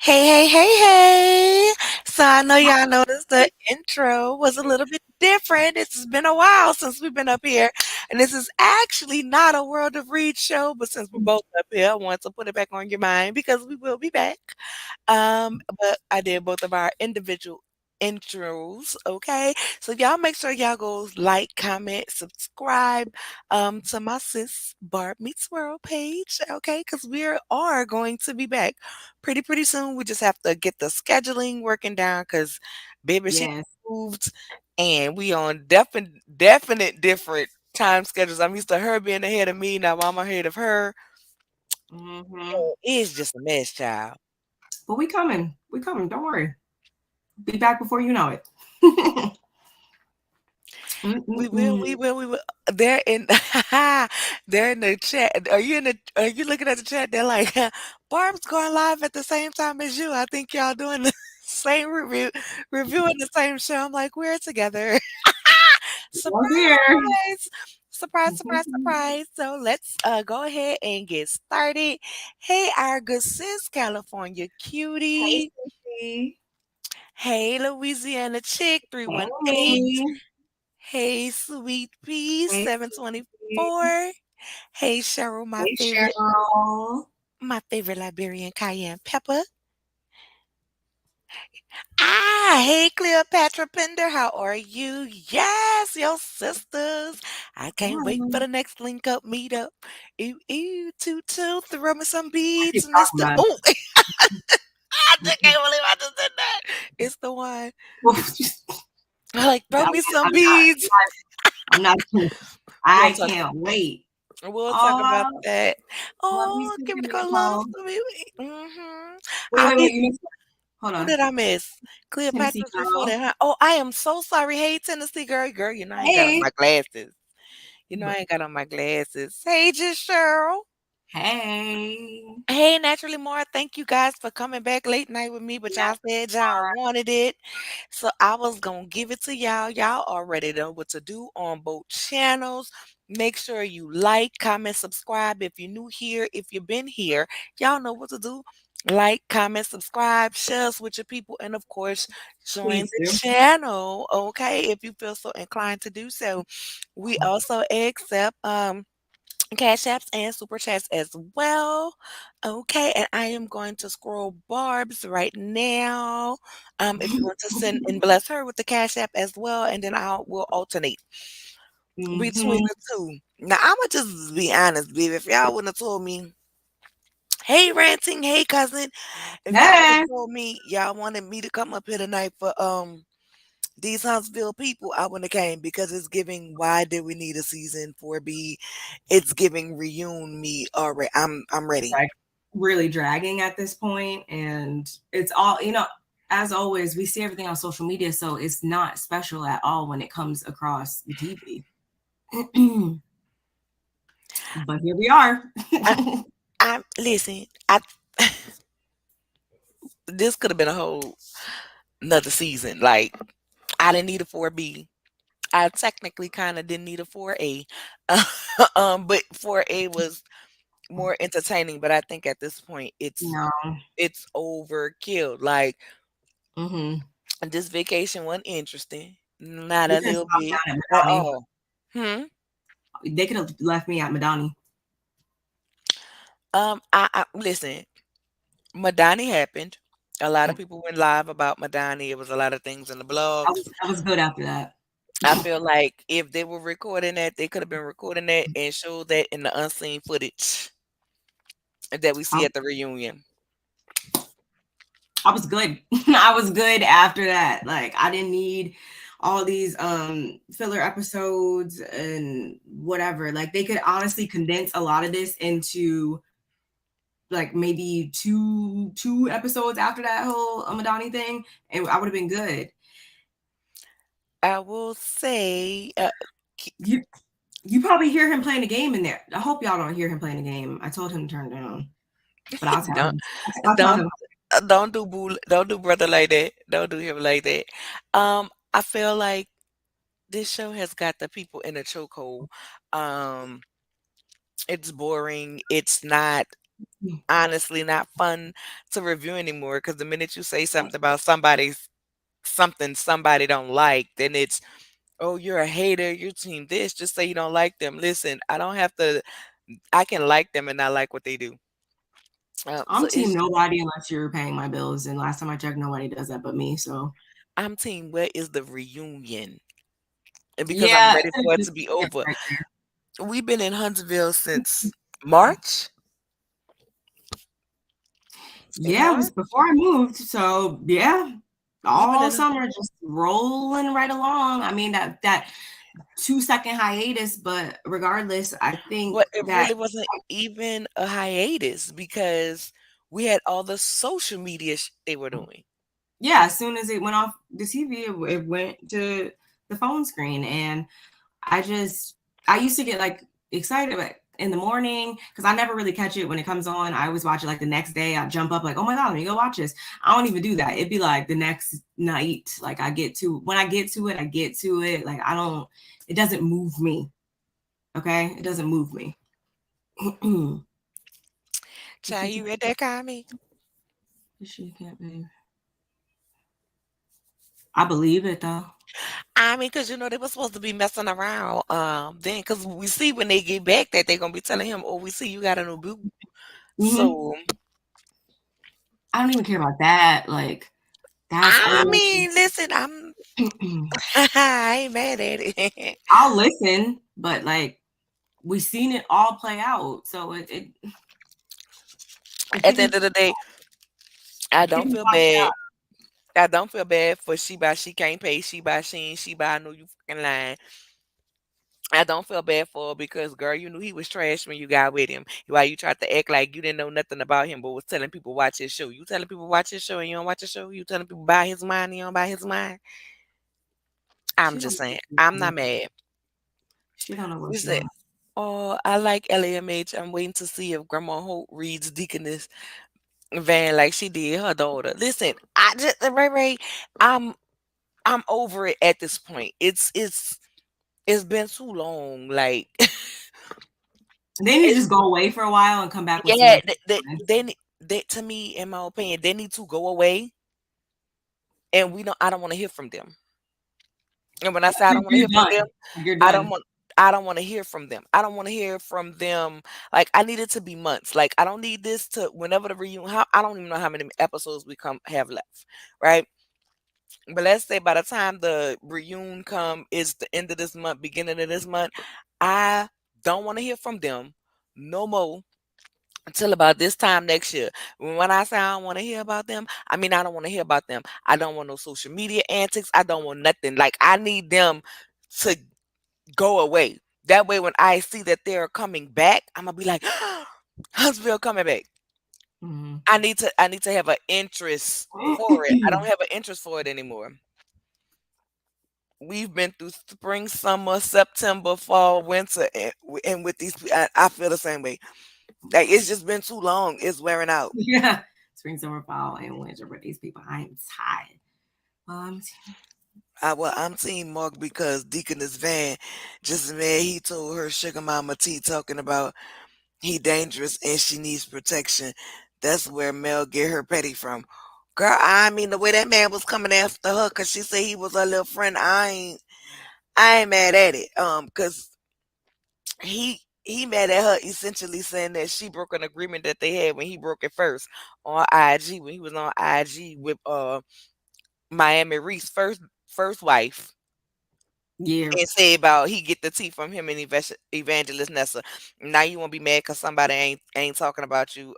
Hey. So I know y'all noticed the intro was a little bit different. It's been a while since we've been up here. And this is actually not a World of Read show, but since we're both up here, I want to put it back on your mind because we will be back. But I did both of our individual intros, okay? So y'all make sure y'all go like, comment, subscribe to my sis Barb Meets World page, okay? Because we are going to be back pretty soon. We just have to get the scheduling working down because baby, she Yes. moved and we on definite different time schedules. I'm used to her being ahead of me. Now I'm ahead of her. Hmm. So it's just a mess, child. But we coming. We coming. Don't worry. Be back before you know it. Mm-mm-mm. We will. They're in they're in the chat. Are you looking at the chat? They're like, Barb's going live at the same time as you. I think y'all doing the same reviewing the same show. I'm like, we're together. We're here. Surprise! Mhm. Surprise. So let's go ahead and get started. Hey, our good sis, California Hey, cutie. Sissy. Hey, Louisiana chick, Hey. 318. Hey, Sweet Pea, Hey, Sissy. 724. Hey, Cheryl, Hey, Cheryl. my favorite Liberian cayenne pepper. Hey, Cleopatra Pender, how are you? Yes, your sisters. I can't wait for Hi. the next link up meetup. Toot, throw me some I keep beads, talking Mister. about Oh, I just it. can't believe I just did that. It's the one. I'm I like, throw not. me some I'm not. beads. I'm not. We'll I talk. can't wait. We'll talk about Oh, that. love you, Oh, give me Sissy the good love Nicole. to me. Mm-hmm. Wait, I wait, miss wait. You missed one. Hold Who on. did I miss? Tennessee Cleopatra's before girl. that, huh? Oh, I am so sorry. Hey, Tennessee girl. Girl, you know I ain't got on Hey. my glasses. You know I ain't got on my glasses. Hey, just Cheryl. Hey. Hey, Naturally More, thank you guys for coming back late night with me, but y'all said y'all wanted it. So I was gonna give it to y'all. Y'all already know what to do on both channels. Make sure you like, comment, subscribe if you're new here. If you've been here, y'all know what to do. Like, comment, subscribe, share us with your people, and of course, join Please the do. channel, okay, if you feel so inclined to do so. We also accept Cash apps and super chats as well. Okay, and I am going to scroll Barb's right now. If you want to send and bless her with the Cash app as well, and then will alternate between Mm-hmm. the two. Now I'ma just be honest, baby. If y'all wouldn't have told me, hey ranting, hey cousin, if y'all would Hey. have told me y'all wanted me to come up here tonight for these Huntsville people, I wouldn't have came because it's giving why did we need a season 4B? It's giving reunion me already. I'm It's ready. like really dragging at this point, and it's all as always, we see everything on social media, so it's not special at all when it comes across the TV. But here we are. I I listen, I this could have been a whole another season. Like I didn't need a 4B. I technically kind of didn't need a 4A. But 4A was more entertaining, but I think at this point No. it's overkill. Like Hmm. this vacation wasn't interesting. Not They a could have little stopped bit down at at Madani. all. Hmm. They could have left me at Madani. I listen. Madani happened. A lot of people went live about Madani. It was a lot of things in the blogs. I was good after that. I feel like if they were recording that, they could have been recording that and showed that in the unseen footage that we I, see at the reunion. I was good. I was good after that. Like I didn't need all these filler episodes and whatever. Like they could honestly condense a lot of this into like maybe two episodes after that whole Madani thing, and I would have been good. I will say, k- You you probably hear him playing the game in there. I hope y'all don't hear him playing the game. I told him to turn it down, but I'll tell don't him. I'll tell don't him. don't do brother like that. Don't do him like that. I feel like this show has got the people in a chokehold. Um, it's boring. It's not. honestly not fun to review anymore because the minute you say something about somebody's something somebody don't like, then it's, oh, you're a hater, you're team this, just say you don't like them. Listen, I don't have to, I can like them and not like what they do. So I'm team it's, nobody unless you're paying my bills. And last time I checked, nobody does that but me. So I'm team, where is the reunion? And because I'm yeah, ready for it to be it's over. right there. We've been in Huntsville since March. In Yeah, it was March, before I moved. So yeah, we've been all in, summer just rolling right along. I mean that 2 second hiatus, but regardless, I think but it that really wasn't even a hiatus because we had all the social media they were doing. yeah, as soon as it went off the TV, it went to the phone screen, and I used to get like excited like, in the morning because I never really catch it when it comes on. I always watch it like the next day. I jump up like, oh my god, let me go watch this. I don't even do that. It'd be like the next night. Like when I get to it, I get to it. Like I don't. It doesn't move me. Okay, it doesn't move me. Child, you read that comment? She can't be. I believe it though. I mean, because you know they were supposed to be messing around. Then because we see when they get back that they're gonna be telling him, "Oh, we see you got a new boo." Hmm. So I don't even care about that. Like that's I old. mean, listen, I'm I ain't mad at it. I'll listen, but like we've seen it all play out. So it At the didn't end of the day, I it don't didn't feel find bad. out. I don't feel bad for she can't pay, she I know you fucking lying. I don't feel bad for her because girl, you knew he was trash when you got with him. Why you tried to act like you didn't know nothing about him, but was telling people watch his show. You telling people watch his show and you don't watch his show. You telling people buy his mind and you don't buy his mind. I'm She don't just know saying, what she's I'm not doing. mad. She don't know what We she's said, doing. oh, I like LAMH. I'm waiting to see if Grandma Hope reads Deaconess Van like she did her daughter. Listen, I just Ray, I'm I'm over it at this point. It's been too long. Like They need to it's just go away for a while and come back with yeah, season 2. they to me, in my opinion, they need to go away and we don't I don't want to hear from them. And when I say I don't want to You're hear from them, done. You're I don't done. want I don't want to hear from them. I don't want to hear from them. Like I need it to be months. Like I don't need this to whenever the reunion. How I don't even know how many episodes we come have left, right? But let's say by the time the reunion come is the end of this month, beginning of this month, I don't want to hear from them no more until about this time next year. When I say I don't want to hear about them, I mean I don't want to hear about them. I don't want no social media antics. I don't want nothing. Like I need them to go away. That way, when I see that they're coming back, I'm gonna be like, Huntsville coming back. Mhm. I need to have an interest for it. I don't have an interest for it anymore. We've been through spring, summer, September, fall, winter, and with these, I feel the same way. Like it's just been too long. It's wearing out. Yeah. Spring, summer, fall, and winter. But these people, I am tired. Um, I'm Team Mark because Deaconess Van just man, he told her sugar mama T talking about he dangerous and she needs protection. That's where Mel get her petty from. Girl, I mean the way that man was coming after her because she said he was her little friend. I ain't mad at it. Cause he mad at her essentially saying that she broke an agreement that they had when he broke it first on IG when he was on IG with Miami Reese first wife yeah. and say about he get the tea from him and Evangelist Nessa. Now you won't be mad because somebody ain't talking about you.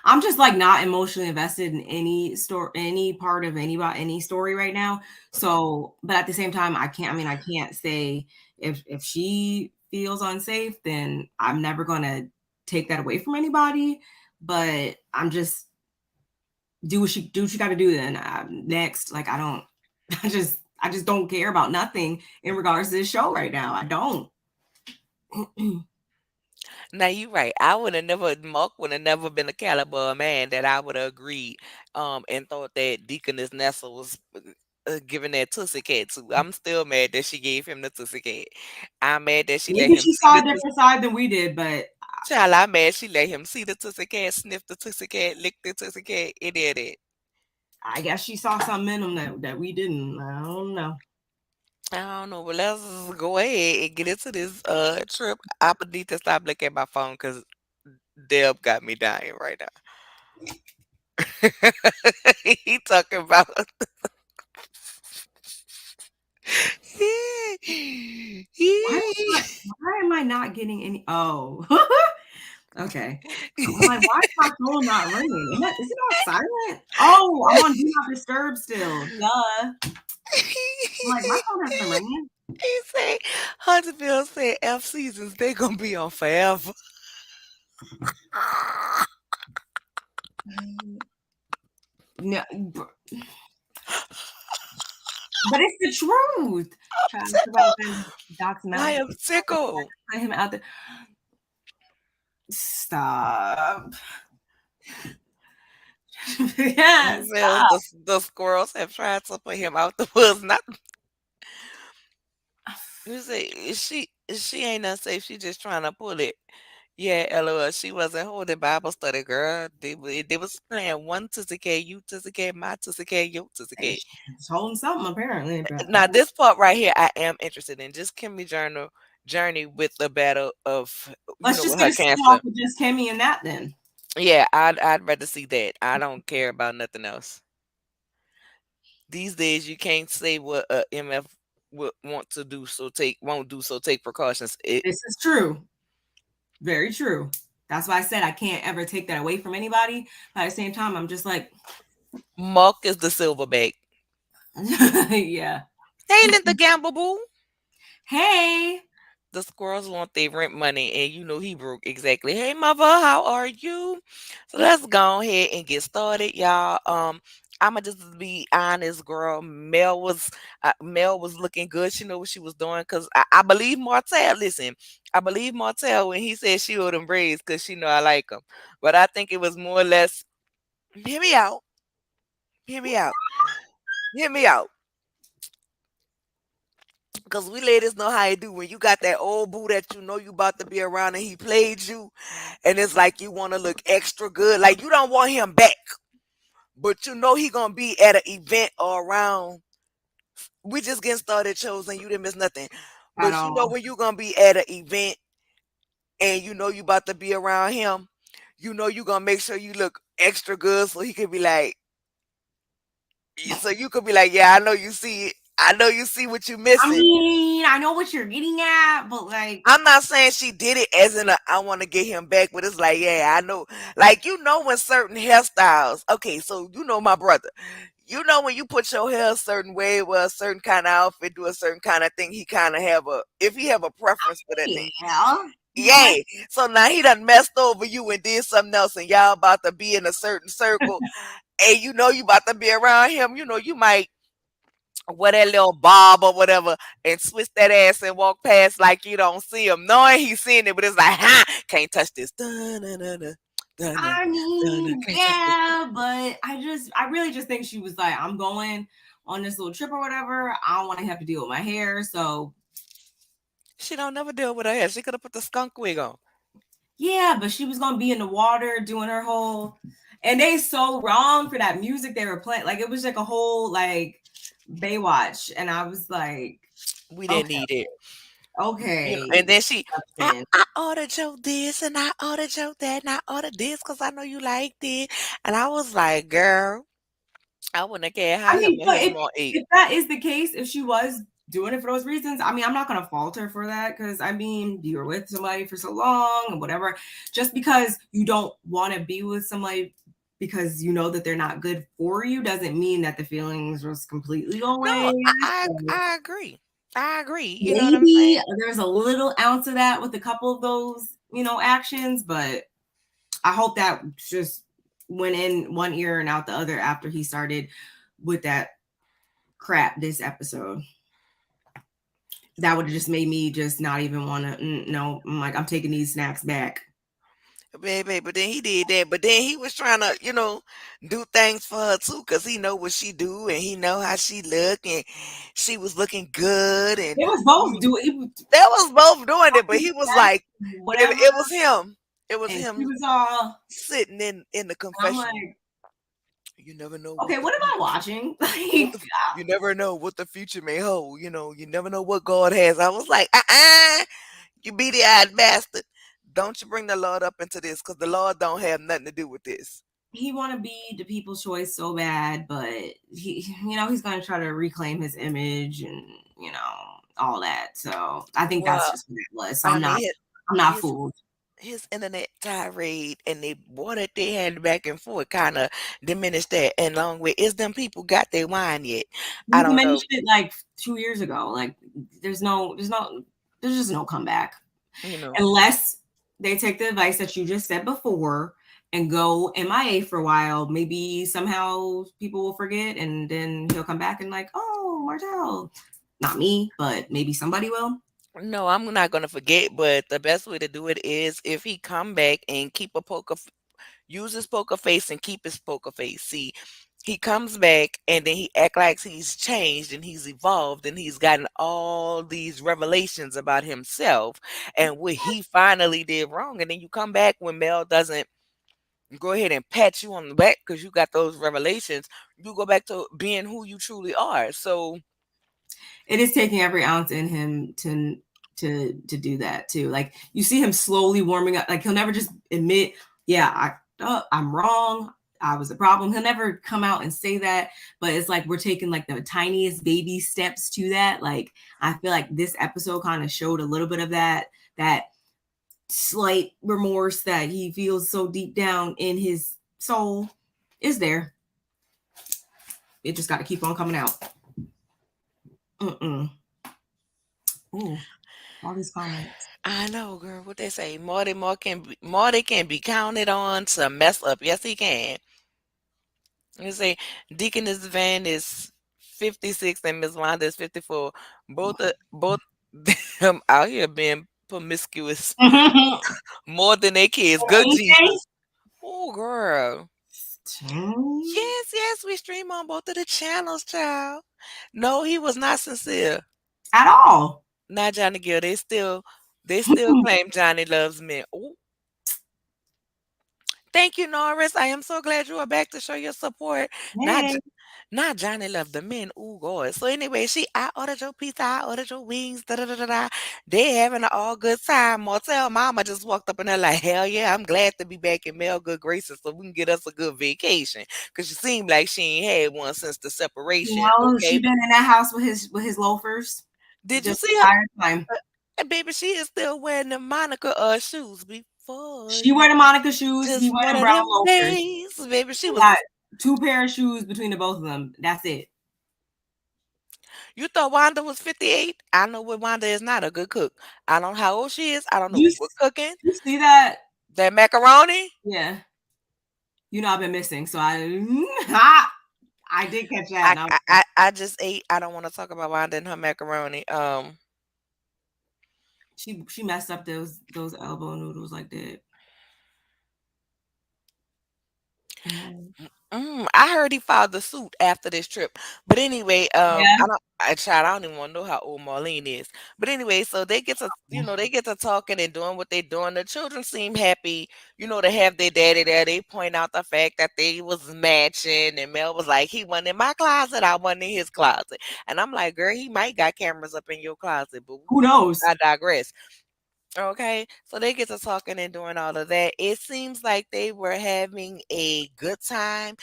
I'm just like not emotionally invested in any story, any part of any story right now. So, but at the same time, I can't. I mean, I can't say if she feels unsafe, then I'm never gonna take that away from anybody. But I'm just do what she got to do. Then next, like I don't, I just don't care about nothing in regards to this show right now. I don't. Now you right. I would have never Mark would have never been the caliber of man that I would have agreed and thought that Deaconess Nessa was giving that Tussie Cat to. I'm still mad that she gave him the Tussie Cat. I'm mad that she let Maybe him she see saw the a Tussie. different side than we did, but Child, I mad she let him see the Tootsie Cat, sniff the Tootsie Cat, lick the Tootsie Cat, and did it. I guess she saw something in him that we didn't. I don't know. I don't know, but let's just go ahead and get into this trip. I need to stop looking at my phone because Deb got me dying right now. He talking about Why am I not getting any? Oh, okay. I'm like, why is my phone not ringing? Is it on silent? Oh, I'm on Do Not Disturb still. Duh. I'm like, my phone has been ringing. he say Huntsville said F seasons they gonna be on forever. No, but it's the truth. I'm Trying to survive tickled. in Doc's I mouth. am tickled. Put him out there. Stop. Yeah, Well, stop. the squirrels have tried to put him out the woods. Not you say she ain't unsafe. She just trying to pull it. Yeah, LOL. She wasn't holding Bible study, girl. They was playing one Tootsie Cat, you Tootsie Cat, my Tootsie Cat, your Tootsie Cat. She's holding something apparently. But Now this part right here, I am interested in. Just Kimmy journey with the battle of let's just with get her a spin cancer. off with just Kimmy and that then. Yeah, I'd rather see that. I don't care about nothing else. These days, you can't say what a MF would want to do, so won't do, so take precautions. This is true. Very true. That's why I said I can't ever take that away from anybody. But at the same time, I'm just like, Mark is the silverback. yeah. Hey, the gamble boo. Hey. The squirrels want their rent money, and he broke exactly. Hey, mother, how are you? So let's go ahead and get started, y'all. I'ma just be honest, girl. Mel was looking good. She know what she was doing because I believe Martell. Listen, I believe Martell when he said she owed him braids because she know I like him. But I think it was more or less. Hear me out. Hear me out. Hear me out. Because we ladies know how you do when you got that old boo that you know you about to be around and he played you, and it's like you want to look extra good. Like you don't want him back, but you know he gonna be at an event or around. We just getting started, chosen. You didn't miss nothing. At But you know all. when you gonna be at an event and you know you about to be around him, you know you gonna make sure you look extra good so he could be like, so you could be like, yeah, I know you see it. I know you see what you I missing. mean, I know what you're getting at, but like, I'm not saying she did it as in I want to get him back, but it's like, yeah, I know. Like, when certain hairstyles, okay, so my brother. When you put your hair a certain way with a certain kind of outfit, do a certain kind of thing, he kind of if he have a preference for that thing. yeah, Yeah. but So now he done messed over you and did something else, and y'all about to be in a certain circle, and you about to be around him, you might wear that little bob or whatever and twist that ass and walk past like you don't see him, knowing he's seeing it, but it's like, ha, can't touch this. Dun-dun-dun-dun, dun-dun, I dun-dun, mean, can't touch this. yeah, but I really just think she was like, I'm going on this little trip or whatever. I don't want to have to deal with my hair, so She don't never deal with her hair. She could have put the skunk wig on. yeah, but she was gonna be in the water doing her whole, and they so wrong for that music they were playing. Like it was like a whole like Baywatch, and I was like, We didn't okay, need it. okay, And then then I ordered you this and I ordered you that and I ordered this because I know you liked it. And I was like, girl, I wouldn't have cared how I him mean, and but his mom ate. if that is the case, if she was doing it for those reasons, I mean, I'm not gonna fault her for that because I mean, you were with somebody for so long and whatever. Just because you don't want to be with somebody because you know that they're not good for you doesn't mean that the feelings just completely go No, away. So I agree. I agree. You know what I'm maybe saying? there's a little ounce of that with a couple of those, actions, but I hope that just went in one ear and out the other after he started with that crap this episode. That would have just made me just not even want to. No, I'm like, I'm taking these snacks back. Baby, but then he did that. But then he was trying to, do things for her too, cause he know what she do and he know how she look and she was looking good and It was both you- doing they was both doing it, but he was like, whatever. it was him. It was And she him was all, sitting in the and I'm confessional. like, You never know okay, what the what am I future. watching? What Like, the you never know what the future may hold. You never know what God has. I was like, you beady-eyed bastard. Don't you bring the Lord up into this, because the Lord don't have nothing to do with this. he want to be the people's choice so bad, but he's going to try to reclaim his image and you know all that. So I think that's Well, just what it was. So I I'm mean, not, I'm not his fooled. his internet tirade and the water they had back and forth kind of diminished that. And along with, is them people got their wine yet? I He don't know. diminished it like 2 years ago. Like there's just no comeback You know, unless they take the advice that you just said before and go MIA for a while. Maybe somehow people will forget, and then he'll come back and like, oh, Martell. Not me, but maybe somebody will. no, I'm not gonna forget. But the best way to do it is if he come back and use his poker face and keep his poker face. See, he comes back and then he act like he's changed and he's evolved and he's gotten all these revelations about himself and what he finally did wrong. And then you come back when Mel doesn't go ahead and pat you on the back because you got those revelations. You go back to being who you truly are. So It is taking every ounce in him to do that too. Like you see him slowly warming up. Like he'll never just admit, yeah, I'm wrong. I was a problem. He'll never come out and say that, but it's like we're taking like the tiniest baby steps to that. Like I feel like this episode kind of showed a little bit of that slight remorse that he feels so deep down in his soul is there. It just got to keep on coming out. Mm-mm. Ooh, all these comments. I know, girl, what they say. Marty can be counted on to mess up. Yes, he can. You say Deaconess Van is 56 and Miss Wanda is 54. Both them out here being promiscuous more than their kids. Good Anything? Jesus. Oh, girl. Yes, yes, we stream on both of the channels, child. No, he was not sincere. At all. Not Johnny Gill. They still claim Johnny loves men. Ooh. Thank you, Norris. I am so glad you are back to show your support. Not Hey. not Johnny love the men. Ooh, God. So anyway, I ordered your pizza. I ordered your wings. Da da da da da. They having an all good time. Martell Mama just walked up in there like, hell yeah, I'm glad to be back in Mel good graces so we can get us a good vacation. Cause she seemed like she ain't had one since the separation. Well, Okay, she been in that house with his loafers did you just see the her? entire time. Baby, she is still wearing the Monica shoes before She you. wear the Monica shoes. He Just wear one the of brown them loafers. days, baby. She They was. got 2 pair of shoes between the both of them. That's it. You thought Wanda was 58? I know what Wanda is not a good cook. I don't know how old she is. I don't know You what cooking. you see that? That macaroni. Yeah. I've been missing, so I did catch that, I and I was I like, I I just ate. I don't want to talk about Wanda and her macaroni. she messed up those elbow noodles like that. Mhm. I heard he filed the suit after this trip. But anyway, Yeah. I don't even want to know how old Marlene is. But anyway, so they get to talking and doing what they're doing. The children seem happy, to have their daddy there. They point out the fact that they was matching, and Mel was like, he wasn't in my closet, I wasn't in his closet. And I'm like, girl, he might got cameras up in your closet, but Who knows? I digress. Okay, so they get to talking and doing all of that. It seems like they were having a good time.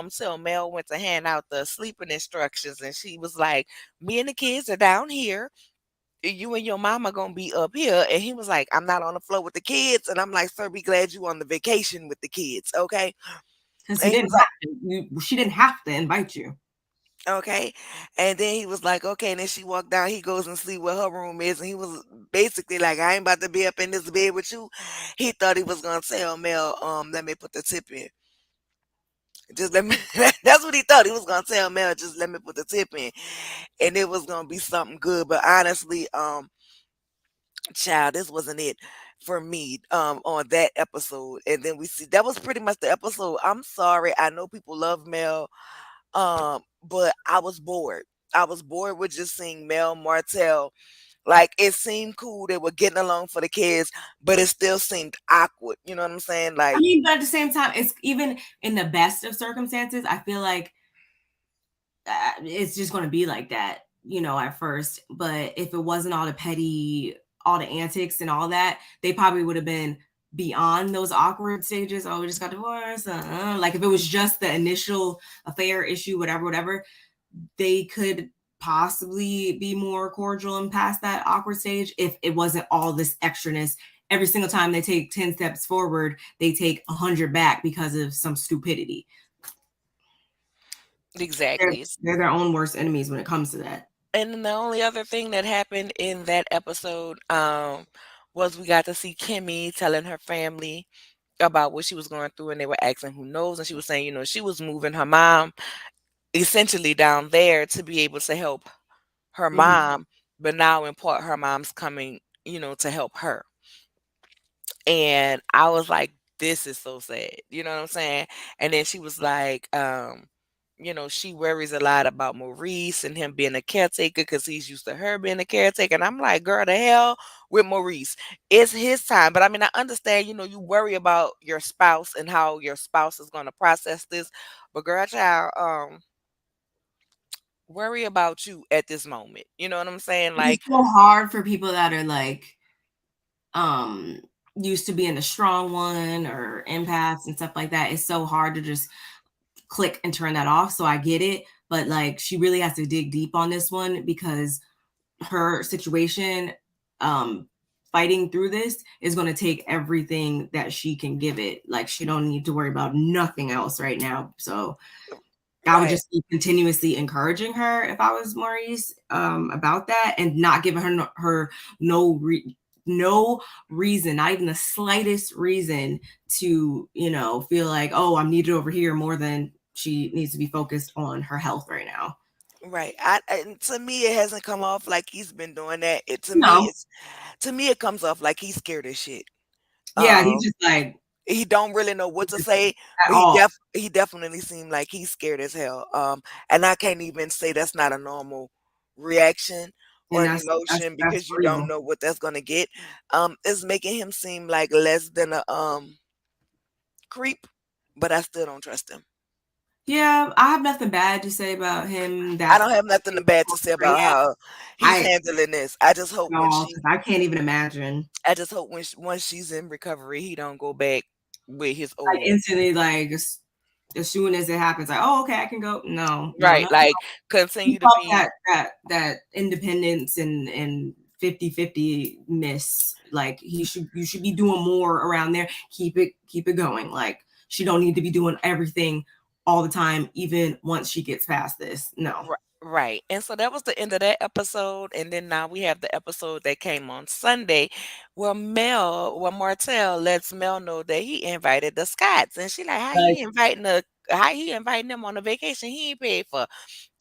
So Mel went to hand out the sleeping instructions, and she was like, "Me and the kids are down here. You and your mama gonna be up here." And he was like, "I'm not on the floor with the kids." And I'm like, "Sir, be glad you on the vacation with the kids, okay?" Because he And he didn't was like, have to. She didn't have to invite you. okay. And then he was like, okay. And then she walked down. He goes and see what her room is. And he was basically like, I ain't about to be up in this bed with you. He thought he was gonna tell Mel, let me put the tip in. Just let me that's what he thought. He was gonna tell Mel, just let me put the tip in. And it was gonna be something good. But honestly, child, this wasn't it for me on that episode. And then we see that was pretty much the episode. I'm sorry. I know people love Mel. But I was bored. I was bored with just seeing Mel Martell. Like, it seemed cool, they were getting along for the kids, but it still seemed awkward, you know what I'm saying? I Like, mean, but at the same time, it's even in the best of circumstances, I feel like it's just going to be like that, you know, at first. But if it wasn't all the petty, all the antics and all that, they probably would have been beyond those awkward stages. Oh, we just got divorced. Like if it was just the initial affair issue, whatever, whatever, they could possibly be more cordial and past that awkward stage if it wasn't all this extraness. Every single time they take 10 steps forward, they take 100 back because of some stupidity. They're, exactly. they're their own worst enemies when it comes to that. And then the only other thing that happened in that episode, was we got to see Kimmy telling her family about what she was going through, and they were asking who knows, and she was saying, she was moving her mom essentially down there to be able to help her Mhm. mom, but now in part her mom's coming, to help her. And I was like, this is so sad. You know what I'm saying? And then she was like, she worries a lot about Maurice and him being a caretaker because he's used to her being a caretaker. And I'm like, girl, the hell with Maurice. It's his time. But I mean, I understand, you worry about your spouse and how your spouse is gonna process this. But girl, child, worry about you at this moment. You know what I'm saying? It's Like, so hard for people that are like um used to being a strong one or empaths and stuff like that. It's so hard to just click and turn that off. So I get it, but like she really has to dig deep on this one because her situation, um fighting through this is going to take everything that she can give it. Like she don't need to worry about nothing else right now. So I would right. just be continuously encouraging her if I was Maurice, about that, and not giving her no reason, not even the slightest reason to feel like, oh, I'm needed over here more than she needs to be focused on her health right now. Right. And to me, it hasn't come off like he's been doing that. No, To me, it comes off like he's scared as shit. yeah, he's Um, just like he don't really know what to say, at but all, he definitely seemed like he's scared as hell. And I can't even say that's not a normal reaction or and an that's emotion that's because you don't real. know what that's gonna get. It's making him seem like less than a creep, but I still don't trust him. Yeah, I have nothing bad to say about him. I That's don't have nothing bad to say right about now. how he's I handling this. no, because I can't even imagine. I just hope once she's in recovery, he don't go back with his Like old. instantly, like as soon as it happens, like, oh, okay, I can go. No, no, no. Right, like, continue Keep to up be. that independence and 50-50 miss. Like you should be doing more around there. Keep it going. Like she don't need to be doing everything all the time, even once she gets past this. No. Right. And so that was the end of that episode. And then now we have the episode that came on Sunday where Martell lets Mel know that he invited the Scotts. And she like, Like, how he inviting them on a vacation he ain't paid for?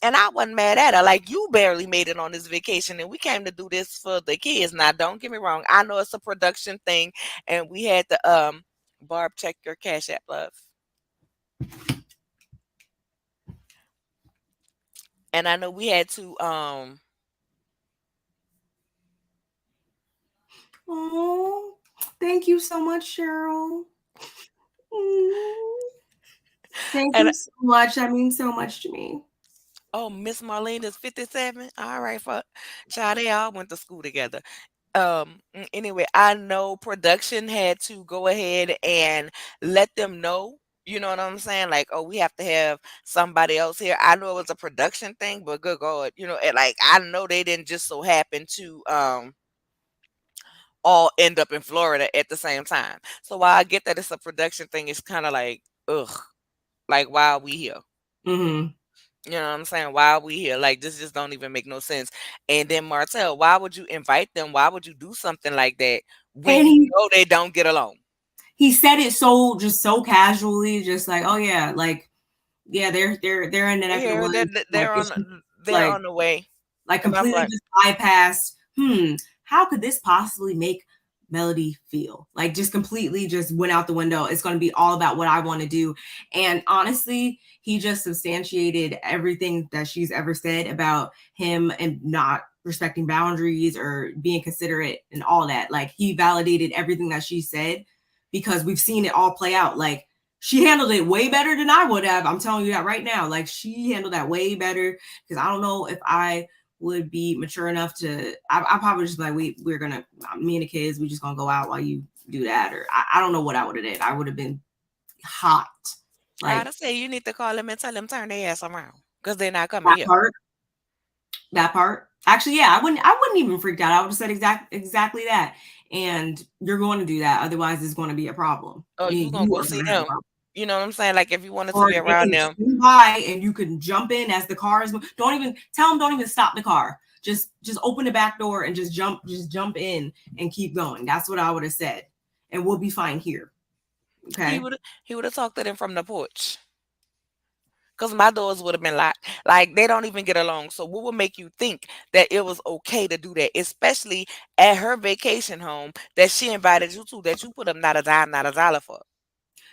And I wasn't mad at her. Like, you barely made it on this vacation and we came to do this for the kids. Now don't get me wrong. I know it's a production thing and we had the Barb, check your cash app, love. And I know we had to oh, thank you so much, Cheryl. Mm, thank and you so much. That means so much to me. oh, Miss Marlene is 57. All right, fuck. Child, they all went to school together. Anyway, I know production had to go ahead and let them know. You know what I'm saying? Like, oh, we have to have somebody else here. I know it was a production thing, but good God, and like I know they didn't just so happen to all end up in Florida at the same time. So while I get that it's a production thing, it's kind of like, ugh, like why are we here? Mm-hmm. You know what I'm saying? Why are we here? Like, this just don't even make no sense. And then Martell, why would you invite them? Why would you do something like that when And you know they don't get along? he said it so just so casually, just like, oh yeah, like yeah, they're in the neck of the Here, woods. Like it's just they're like on the way. like And I'm completely like, just bypassed. How could this possibly make Melody feel? Like, just completely just went out the window. It's going to be all about what I want to do. And honestly, he just substantiated everything that she's ever said about him and not respecting boundaries or being considerate and all that. Like, he validated everything that she said because we've seen it all play out. Like, she handled it way better than I would have. I'm telling you that right now. Like, she handled that way better, because I don't know if I would be mature enough to. I probably just like, we're gonna, me and the kids, we just gonna go out while you do that, or I don't know what I would have did. I would have been hot, like I'd say you need to call them and tell them turn their ass around because they're not coming that here. part. That part. Actually, yeah, I wouldn't even freaked out. I would have said exactly that. And you're going to do that, otherwise it's going to be a problem. Oh, you gonna You go are see going to have a them. problem. You know what I'm saying? Like if you wanted to Or be they around can them. swing by and you can jump in as the car is. Don't even tell them. Don't even stop the car. Just open the back door and just jump in and keep going. That's what I would have said, and we'll be fine here. He Okay. would he would have talked to them from the porch. Cause my doors would have been locked. Like they don't even get along. So what would make you think that it was okay to do that, especially at her vacation home that she invited you to, that you put up not a dime, not a dollar for?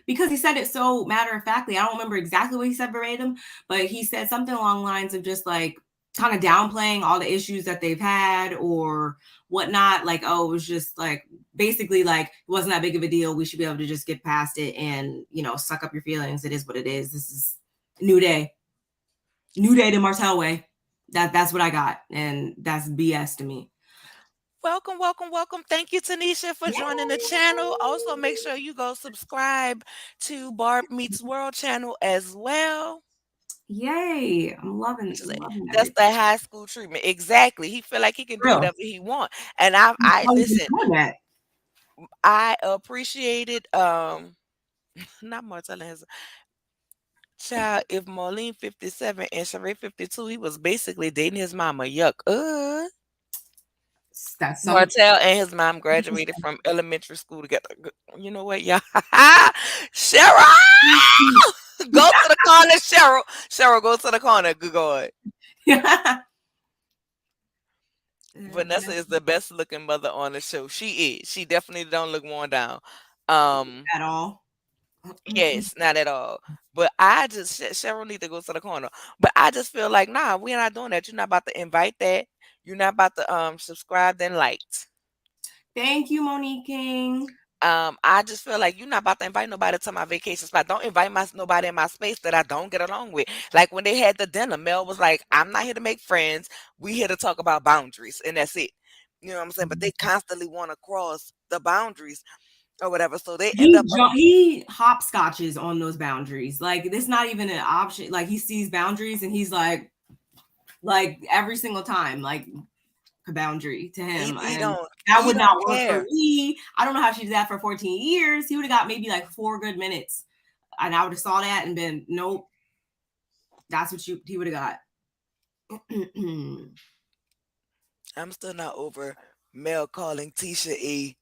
Because he said it so matter of factly. I don't remember exactly what he said verbatim, but he said something along the lines of just like kind of downplaying all the issues that they've had or whatnot. Like, oh, it was just like basically like it wasn't that big of a deal. We should be able to just get past it and, suck up your feelings. It is what it is. This is a new day. New day the Martell way. That's what I got. And that's BS to me. Welcome, welcome, welcome. Thank you, Tanisha, for joining the channel. Also, make sure you go subscribe to Barb Meets World channel as well. Yay. I'm Just like, loving that's everything. the high school treatment. Exactly. He feel like he can do Real. whatever he want. And I How you been listen, doing that? I appreciated not Martell and his child. If Marlene 57 and Sheree 52, he was basically dating his mama. Yuck. That's some. Martell and his mom graduated from elementary school together. You know what, y'all? Cheryl! Go to the corner, Cheryl. Cheryl, go to the corner. Good God. Yeah. Vanessa is the best looking mother on the show. She is. She definitely don't look worn down. Um, At all. yes, not at all. But I just Cheryl need to go to the corner. But I just feel like, nah, we're not doing that. You're not about to invite that. You're not about to subscribe then liked. Thank you, Monique King. I just feel like you're not about to invite nobody to my vacation spot. Don't invite nobody in my space that I don't get along with. Like when they had the dinner, Mel was like, "I'm not here to make friends. We here to talk about boundaries, and that's it." You know what I'm saying? But they constantly want to cross the boundaries or whatever, so they end up. He hopscotches on those boundaries. Like, this not even an option. Like, he sees boundaries and he's like every single time, like a boundary to him, He and don't that he would don't not work for care. me. I don't know how she did that for 14 years. He would have got maybe like 4 good minutes, and I would have saw that and been, nope, that's what he would have got. I'm still not over Mel calling Tisha a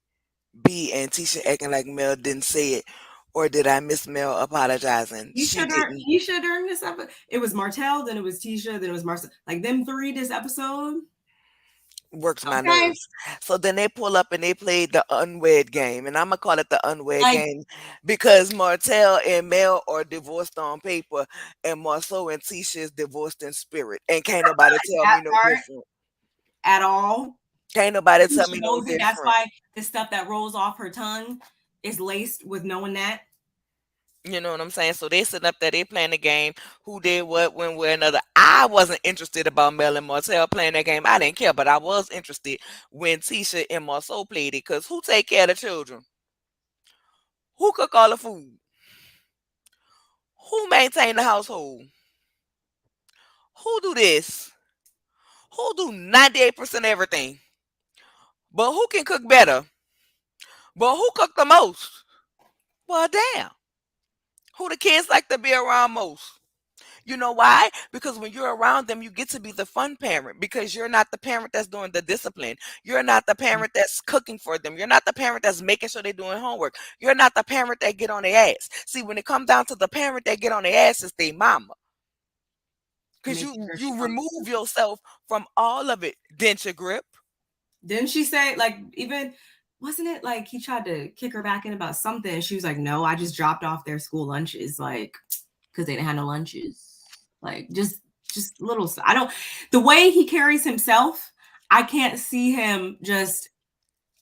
B and Tisha acting like Mel didn't say it. Or did I miss Mel apologizing? She didn't. He should during this episode. It was Martell, then it was Tisha, then it was Marcel. Like them three this episode. Works my Okay. nerves. So then they pull up and they play the unwed game. And I'm gonna call it the unwed Like game because Martell and Mel are divorced on paper and Marceau and Tisha is divorced in spirit. And can't nobody tell that me no part different. at all. Can't nobody tell Tisha me no knows it. That's different. why the stuff that rolls off her tongue is laced with knowing that. You know what I'm saying? So they sitting up there, they playing the game, who did what, when, where, another. I wasn't interested about Mel and Martell playing that game. I didn't care, but I was interested when Tisha and Marceau played it. Because who take care of the children? Who cook all the food? Who maintain the household? Who do this? Who do 98% everything? But who can cook better? But who cook the most? Well, damn. Who the kids like to be around most? You know why? Because when you're around them, you get to be the fun parent because you're not the parent that's doing the discipline. You're not the parent that's cooking for them. You're not the parent that's making sure they're doing homework. You're not the parent that get on their ass. See, when it comes down to the parent that get on their ass, it's their mama. Because Make you sure she you comes. remove yourself from all of it. Denture grip. Didn't she say, like, even wasn't it like he tried to kick her back in about something? She was like, no, I just dropped off their school lunches, like, because they didn't have no lunches. Like, just little stuff. I don't, the way he carries himself, I can't see him just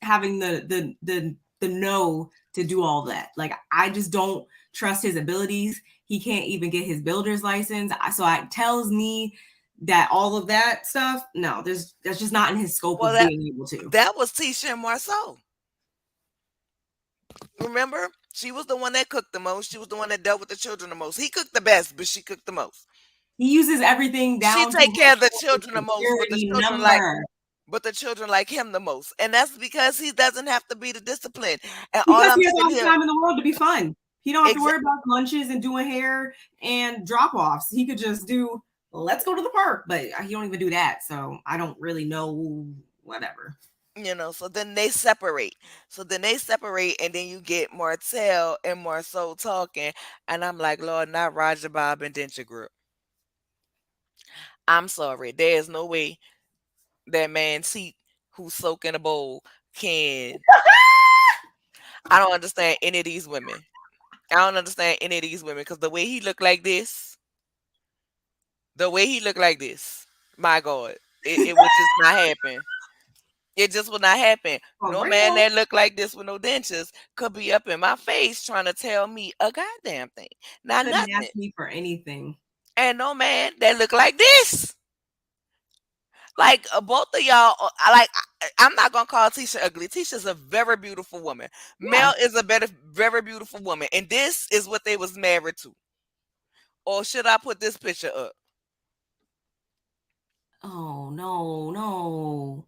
having the know to do all that. Like, I just don't trust his abilities. He can't even get his builder's license. So it tells me that all of that stuff, no, that's just not in his scope Well, of being able to. that was Tisha and Marceau. Remember? She was the one that cooked the most. She was the one that dealt with the children the most. He cooked the best, but she cooked the most. He uses everything She down to take her care of the social children the most, security number but the children like him the most. And that's because he doesn't have to be the discipline. And all because I'm he has all sitting the here time in the world to be fun. He don't have to exa- worry about lunches and doing hair and drop offs. He could just do, let's go to the park, but he don't even do that. So I don't really know. Whatever. so then they separate. And then you get Martell and Marceau talking. And I'm like, Lord, not Roger Bob and Denture Group. I'm sorry. There is no way that man seat who's soaked in a bowl can. I don't understand any of these women. I don't understand any of these women because the way he looked like this, my God, it would just not happen. It just would not happen. For No man real. that looked like this with no dentures could be up in my face trying to tell me a goddamn thing. Not Couldn't nothing. ask me for anything. And no man that looked like this. Like both of y'all, I'm not gonna call Tisha ugly. Tisha's a very beautiful woman. Yeah. Mel is a very beautiful woman, and this is what they was married to. Or should I put this picture up? Oh no, no.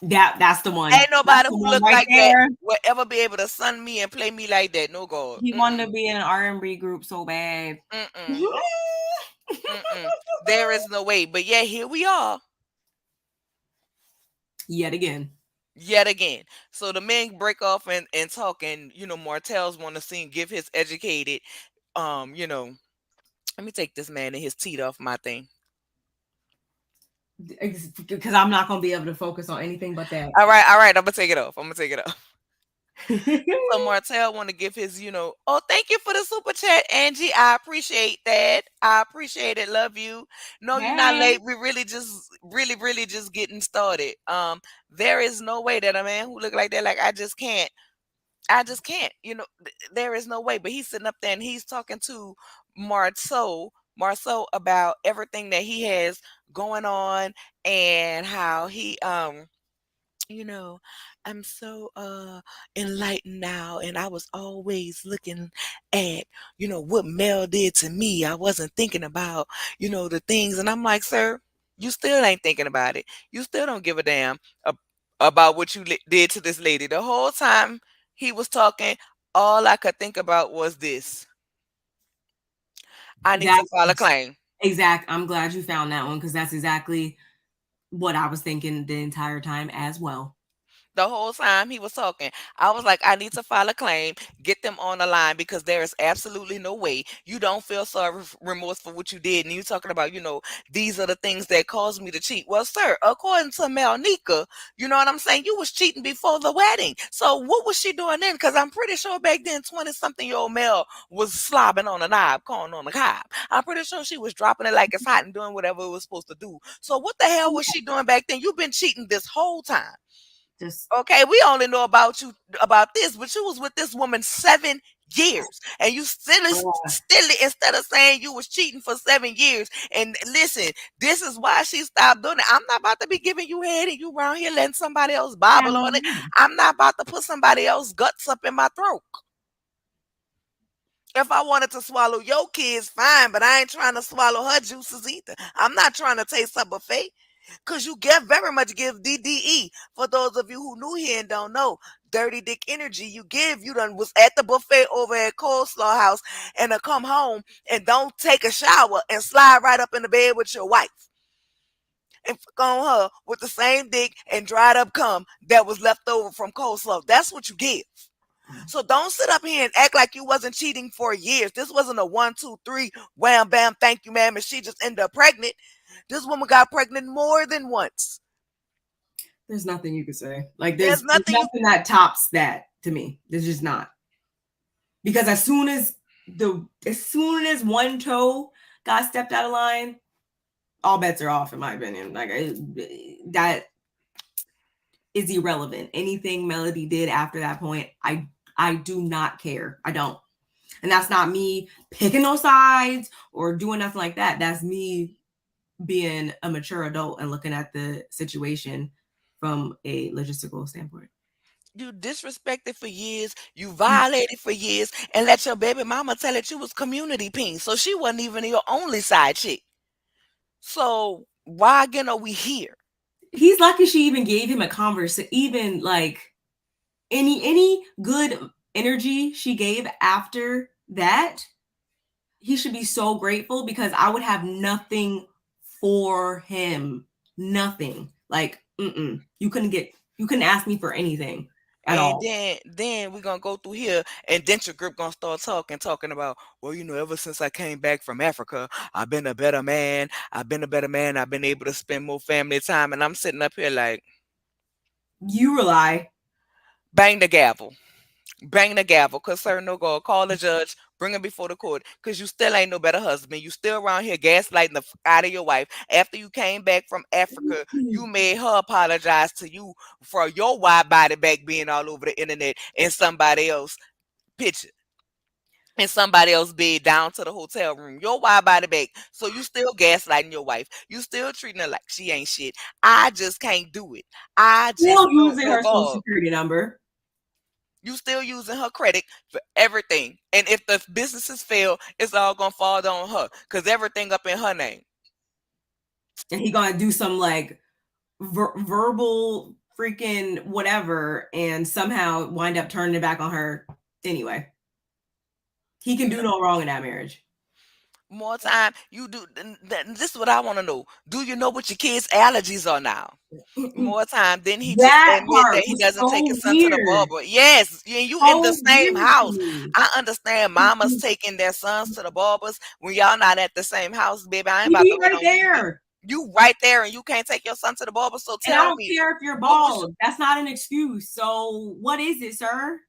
That's the one. Ain't That's nobody the who one look right like that there. will ever be able to sun me and play me like that. No God. He wanted Mm-mm. to be in an R&B group so bad. Mm-mm. Mm-mm. There is no way. But yeah, here we are. Yet again. Yet again. So the men break off and talk, and Martell's want to see give his educated, let me take this man and his teeth off my thing. Because I'm not gonna be able to focus on anything but that. All right, I'm gonna take it off. So Martell want to give his, oh, thank you for the super chat, Angie. I appreciate that. I appreciate it. Love you. No, you're not Hey. late. We really just getting started. There is no way that a man who look like that, like I just can't. I just can't. There is no way. But he's sitting up there and he's talking to Marceau about everything that he has going on and how he you know, I'm so enlightened now, and I was always looking at, what Mel did to me. I wasn't thinking about, the things, and I'm like, sir, you still ain't thinking about it. You still don't give a damn about what you did to this lady. The whole time he was talking, all I could think about was this. I need to file a That's claim. I'm glad you found that one because that's exactly what I was thinking the entire time as well. The whole time he was talking, I was like, I need to file a claim, get them on the line because there is absolutely no way you don't feel sorry, remorse for what you did. And you talking about, these are the things that caused me to cheat. Well, sir, according to Melnika, you know what I'm saying? You was cheating before the wedding. So what was she doing then? Because I'm pretty sure back then, 20-something-year-old Mel was slobbing on a knob, calling on a cob. I'm pretty sure she was dropping it like it's hot and doing whatever it was supposed to do. So what the hell was she doing back then? You've been cheating this whole time. Just Okay, we only know about you about this, but you was with this woman 7 years, and you still instead of saying you was cheating for 7 years. And listen, this is why she stopped doing it. I'm not about to be giving you head and you around here letting somebody else bobble on it. I'm not about to put somebody else's guts up in my throat. If I wanted to swallow your kids, fine, but I ain't trying to swallow her juices either. I'm not trying to taste her buffet. Because you very much give DDE. For those of you who new here and don't know, dirty dick energy you give. You done was at the buffet over at Coleslaw House and to come home and don't take a shower and slide right up in the bed with your wife. And fuck on her with the same dick and dried up cum that was left over from Coleslaw. That's what you give. So don't sit up here and act like you wasn't cheating for years. This wasn't a 1, 2, 3, wham, bam, thank you, ma'am, and she just ended up pregnant. This woman got pregnant more than once. There's nothing you could say. Like There's there's nothing you nothing that tops that to me. There's just not. Because as soon as one toe got stepped out of line, all bets are off, in my opinion. Like that is irrelevant. Anything Melody did after that point, I do not care. I don't. And that's not me picking no sides or doing nothing like that. That's me being a mature adult and looking at the situation from a logistical standpoint. you disrespected for years, you violated for years, and let your baby mama tell that you was community peen. So she wasn't even your only side chick. So why again are we here? He's lucky she even gave him a converse, even like any good energy she gave after that. He should be so grateful because I would have nothing for him. Nothing. Like, you couldn't ask me for anything at And all. then we're gonna go through here and Denture Grip gonna start talking about, well, ever since I came back from Africa, I've been a better man. I've been a better man. I've been able to spend more family time. And I'm sitting up here like, You rely. bang the gavel. Bang the gavel, cause sir, no go. Call the judge, bring him before the court, cause you still ain't no better husband. You still around here gaslighting the out of your wife. After you came back from Africa, you made her apologize to you for your wide body back being all over the internet and somebody else picture and somebody else bed down to the hotel room. Your wide body back. So you still gaslighting your wife. You still treating her like she ain't shit. I just can't do it. I just Still don't using know her social God. security number. You still using her credit for everything. And if the businesses fail, it's all gonna fall on her. Cause everything up in her name. And he gonna do some like verbal freaking whatever and somehow wind up turning it back on her anyway. He can You do know, no wrong in that marriage. more time you do. This is what I want to know. Do you know what your kids' allergies are now? More time, didn't he just That admit that part he was doesn't take so his son to the weird. barber? Yes, you in the So same weird to house. me. I understand mamas taking their sons to the barbers when y'all not at the same house, baby. I ain't He about be to wait right on you to be. there. You right there, and you can't take your son to the barber. So And I tell don't me, care if you're what was bald. That's not an excuse. So what is it, sir?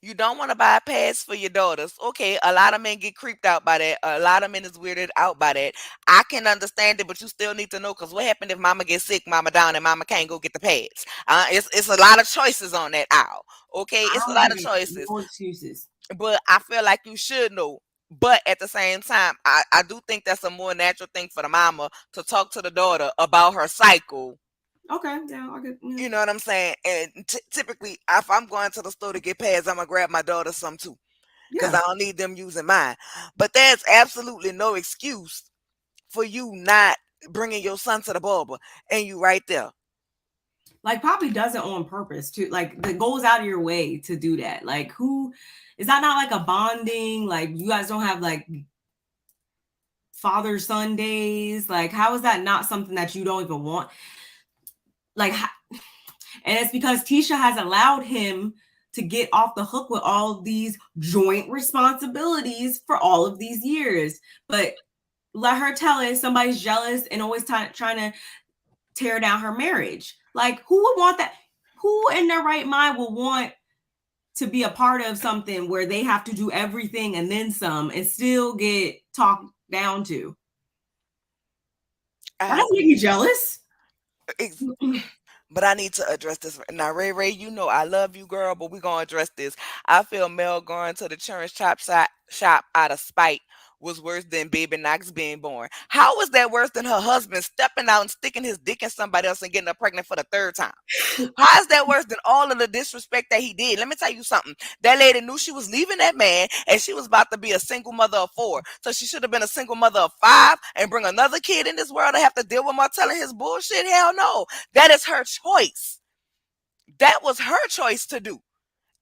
you don't want to buy a pass for your daughters? Okay, a lot of men get creeped out by that. A lot of men is weirded out by that. I can understand it, but you still need to know because what happened if mama gets sick, mama down, and mama can't go get the pads? It's a lot of choices on that aisle. Okay, I it's a don't lot of give choices, no excuses. but I feel like you should know. But at the same time, I do think that's a more natural thing for the mama to talk to the daughter about her cycle. Okay, yeah, I get yeah. You know what I'm saying? And typically, if I'm going to the store to get pads, I'm gonna grab my daughter some too, because Yeah. I don't need them using mine. But there's absolutely no excuse for you not bringing your son to the barber, and you right there. Like probably does it on purpose too. Like that goes out of your way to do that. Like who is that not like a bonding? Like you guys don't have like father son days? Like how is that not something that you don't even want? Like and it's because Tisha has allowed him to get off the hook with all of these joint responsibilities for all of these years. But let her tell it somebody's jealous and always trying to tear down her marriage. Like, who would want that? Who in their right mind will want to be a part of something where they have to do everything and then some and still get talked down to? That I doesn't make agree. me jealous. But I need to address this now, Ray. Ray, I love you, girl, but we're gonna address this. I feel Mel going to the church shop out of spite was worse than Baby Knox being born. How was that worse than her husband stepping out and sticking his dick in somebody else and getting her pregnant for the third time? How is that worse than all of the disrespect that he did? Let me tell you something. That lady knew she was leaving that man and she was about to be a single mother of four. So she should have been a single mother of five and bring another kid in this world to have to deal with Martell and his bullshit. Hell no. That is her choice. That was her choice to do.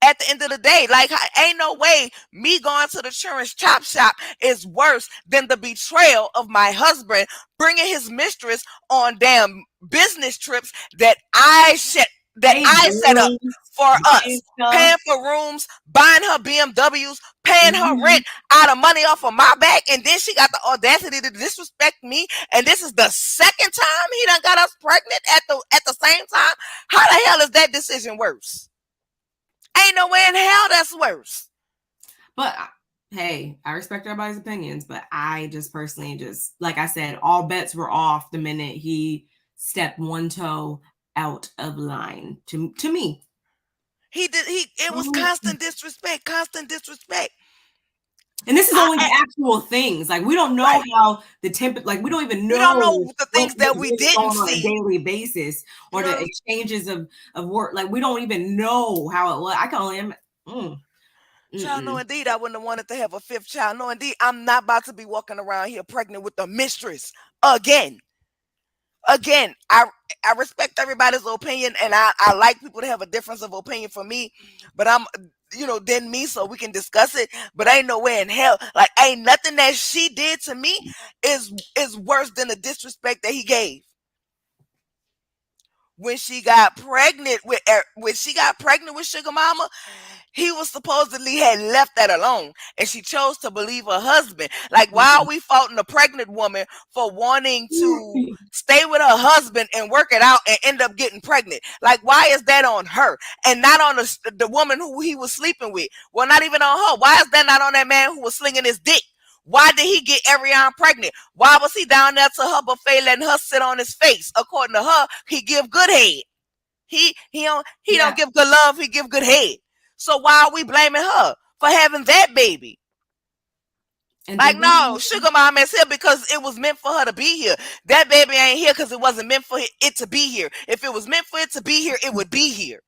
At the end of the day, like, ain't no way me going to the children's chop shop is worse than the betrayal of my husband bringing his mistress on damn business trips that I shit. that Paid I set up bills, for buying us, stuff. paying for rooms, buying her BMWs, paying her Mm-hmm. rent out of money off of my back, and then she got the audacity to disrespect me. And this is the second time he done got us pregnant at the same time. How the hell is that decision worse? Ain't no way in hell that's worse. But hey, I respect everybody's opinions, but I just personally just like I said, all bets were off the minute he stepped one toe out of line to me. He did. It was constant disrespect. Constant disrespect. And this is I, only the actual things. Like we don't know right. how the temp like we don't even We don't know know the what's things that we really didn't going on a see. daily basis You or know the what I'm exchanges of work. Like we don't even know how it was. I can only Child, no, indeed, I wouldn't have wanted to have a fifth child. No, indeed, I'm not about to be walking around here pregnant with a mistress again. Again, I respect everybody's opinion, and I like people to have a difference of opinion for me, but I'm than me, so we can discuss it. But ain't no way in hell, like ain't nothing that she did to me is worse than the disrespect that he gave when she got pregnant with Sugar Mama. He was supposedly had left that alone, and she chose to believe her husband. Like, why are we faulting a pregnant woman for wanting to stay with her husband and work it out and end up getting pregnant? Like, why is that on her and not on the woman who he was sleeping with? Well, not even on her. Why is that not on that man who was slinging his dick? Why did he get Ariane pregnant? Why was he down there to her buffet letting her sit on his face? According to her, he give good head. He don't Yeah. give good love. He give good head. So why are we blaming her for having that baby? And Like, did we no, Sugar Mom is here because it was meant for her to be here. That baby ain't here because it wasn't meant for it to be here. If it was meant for it to be here, it would be here.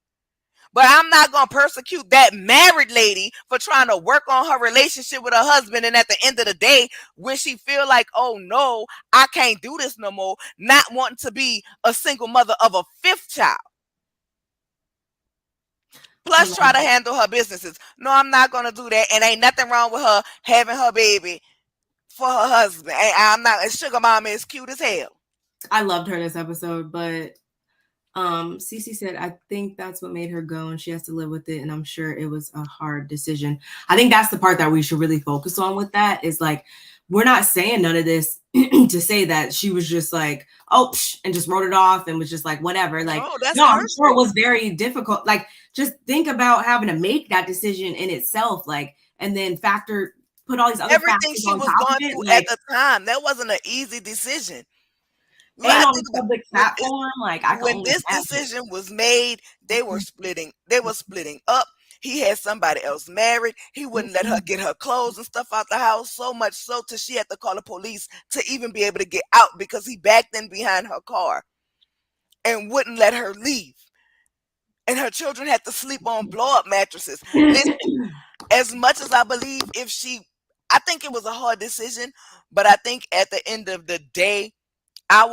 But I'm not gonna persecute that married lady for trying to work on her relationship with her husband. And at the end of the day, when she feel like, oh no, I can't do this no more, not wanting to be a single mother of a fifth child. you Plus, try know to handle her businesses. No, I'm not gonna do that. And ain't nothing wrong with her having her baby for her husband. I'm not. Sugar Mama is cute as hell. I loved her this episode, but Cece said, I think that's what made her go and she has to live with it. And I'm sure it was a hard decision. I think that's the part that we should really focus on with that is like, we're not saying none of this to say that she was just like, oh, and just wrote it off and was just like, whatever. Like, No, that's no, I'm her sure it story. was very difficult. Like, just think about having to make that decision in itself. Like, and then put all these other Everything factors she on was top of going it. through at Like, the time, that wasn't an easy decision. You and gotta on think a about public when platform, like, I can when only this imagine. decision was made. They were splitting. They were splitting up. He had somebody else married. He wouldn't let her get her clothes and stuff out the house. So much so till she had to call the police to even be able to get out because he backed in behind her car and wouldn't let her leave. And her children had to sleep on blow up mattresses. Listen, as much as I believe I think it was a hard decision, but I think at the end of the day, I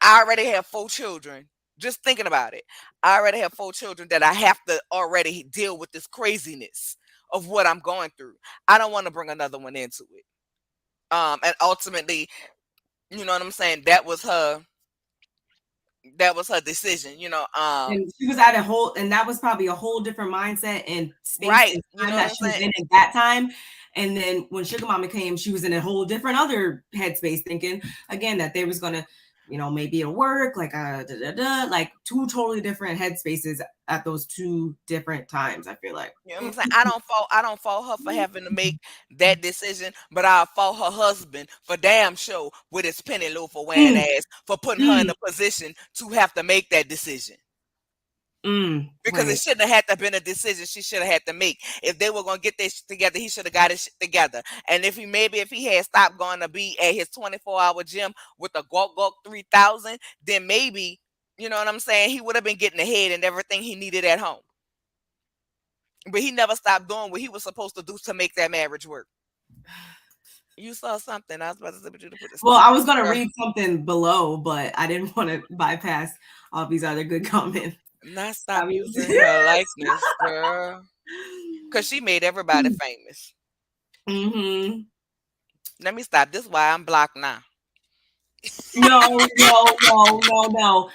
already have 4 children. Just thinking about it, I already have 4 children that I have to already deal with this craziness of what I'm going through. I don't want to bring another one into it. And ultimately, you know what I'm saying? That was her decision. And she was at and that was probably a whole different mindset and space Right. and You time know what that I'm she was saying? in at that time. And then when Sugar Mama came, she was in a whole different other headspace, thinking again that they was gonna, maybe it'll work, like like two totally different headspaces at those two different times. I feel like. You know what I'm saying? I don't fault her for having to make that decision, but I fault her husband for damn sure with his penny loafer wearing Mm, ass for putting her in mm, a position to have to make that decision. Because it right. shouldn't have had to been a decision she should have had to make. If they were gonna get this shit together, he should have got his shit together. And if he had stopped going to be at his 24-hour gym with a Gawk Gawk 3000, then maybe, you know what I'm saying, he would have been getting ahead and everything he needed at home. But he never stopped doing what he was supposed to do to make that marriage work. You saw something. I was about to say, but you to put the Well, sticker I up. was gonna Girl, read something below, but I didn't want to bypass all these other good comments. not I stop mean, using her likeness, girl. Because she made everybody famous. mm-hmm. Let me stop. This is why I'm blocked now. No, no, no, no, no.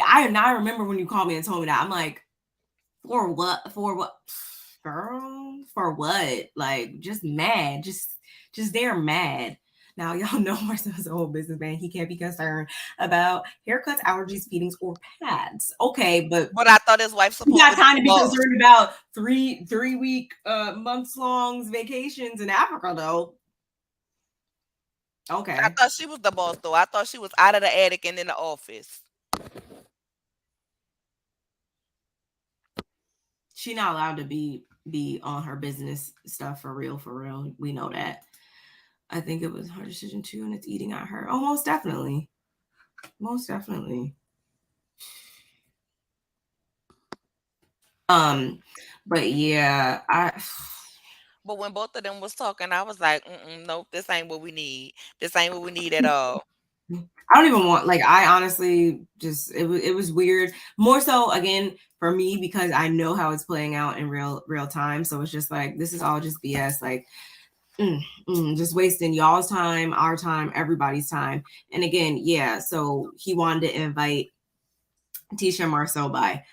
I remember when you called me and told me that. I'm like, For what? For what? Girl, for what? Like, just mad. Just they're mad. Now, y'all know Marcel's a whole businessman. He can't be concerned about haircuts, allergies, feedings, or pads. Okay, but But I thought his wife's you supposed got to be time the to be boss. concerned about three week, months long vacations in Africa, though. I Okay, thought she was the boss, though. I thought she was out of the attic and in the office. she not allowed to be on her business stuff for real, for real. We know that. I think it was her decision too, and it's eating at her. Oh, most definitely, most definitely. Um, but yeah, But when both of them was talking, I was like, nope, this ain't what we need. This ain't what we need at all. I don't even want, like, I honestly just it was weird. More so again for me because I know how it's playing out in real time. So it's just like this is all just BS. Like just wasting y'all's time, our time, everybody's time. And again, yeah, so he wanted to invite Tisha and Marcel by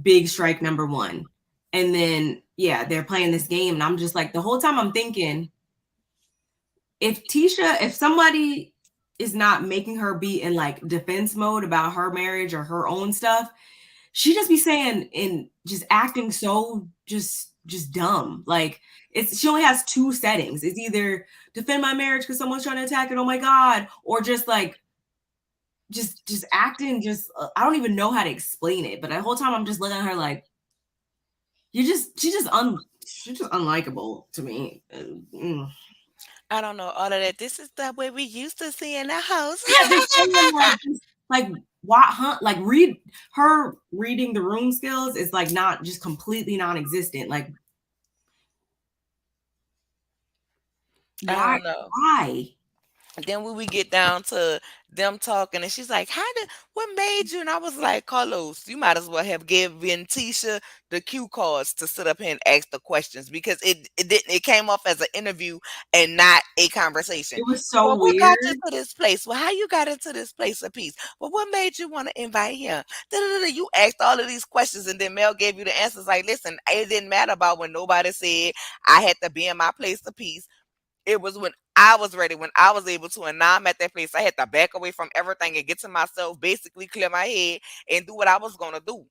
big strike number one. And then yeah, they're playing this game. And I'm just like the whole time I'm thinking, if somebody is not making her be in like defense mode about her marriage or her own stuff, she just be saying and just acting so just dumb. Like it's she only has two settings. It's either defend my marriage because someone's trying to attack it, oh my god, or just like just acting just I don't even know how to explain it. But the whole time I'm just looking at her like she's just unlikable to me. I don't know all of that. This is the way we used to see in the house. Yeah, just saying like why like reading the room skills is like not just completely non-existent. Like I why don't know. why? Then when we get down to them talking, and she's like, what made you? And I was like, Carlos, you might as well have given Tisha the cue cards to sit up here and ask the questions because it came off as an interview and not a conversation. It was so Well, what got you weird. to this place? Well, how you got into this place of peace? Well, what made you want to invite him? Da-da-da-da. You asked all of these questions, and then Mel gave you the answers. Like, listen, it didn't matter about when nobody said I had to be in my place of peace. It was when I was ready, when I was able to, and now I'm at that place. I had to back away from everything and get to myself, basically clear my head and do what I was gonna do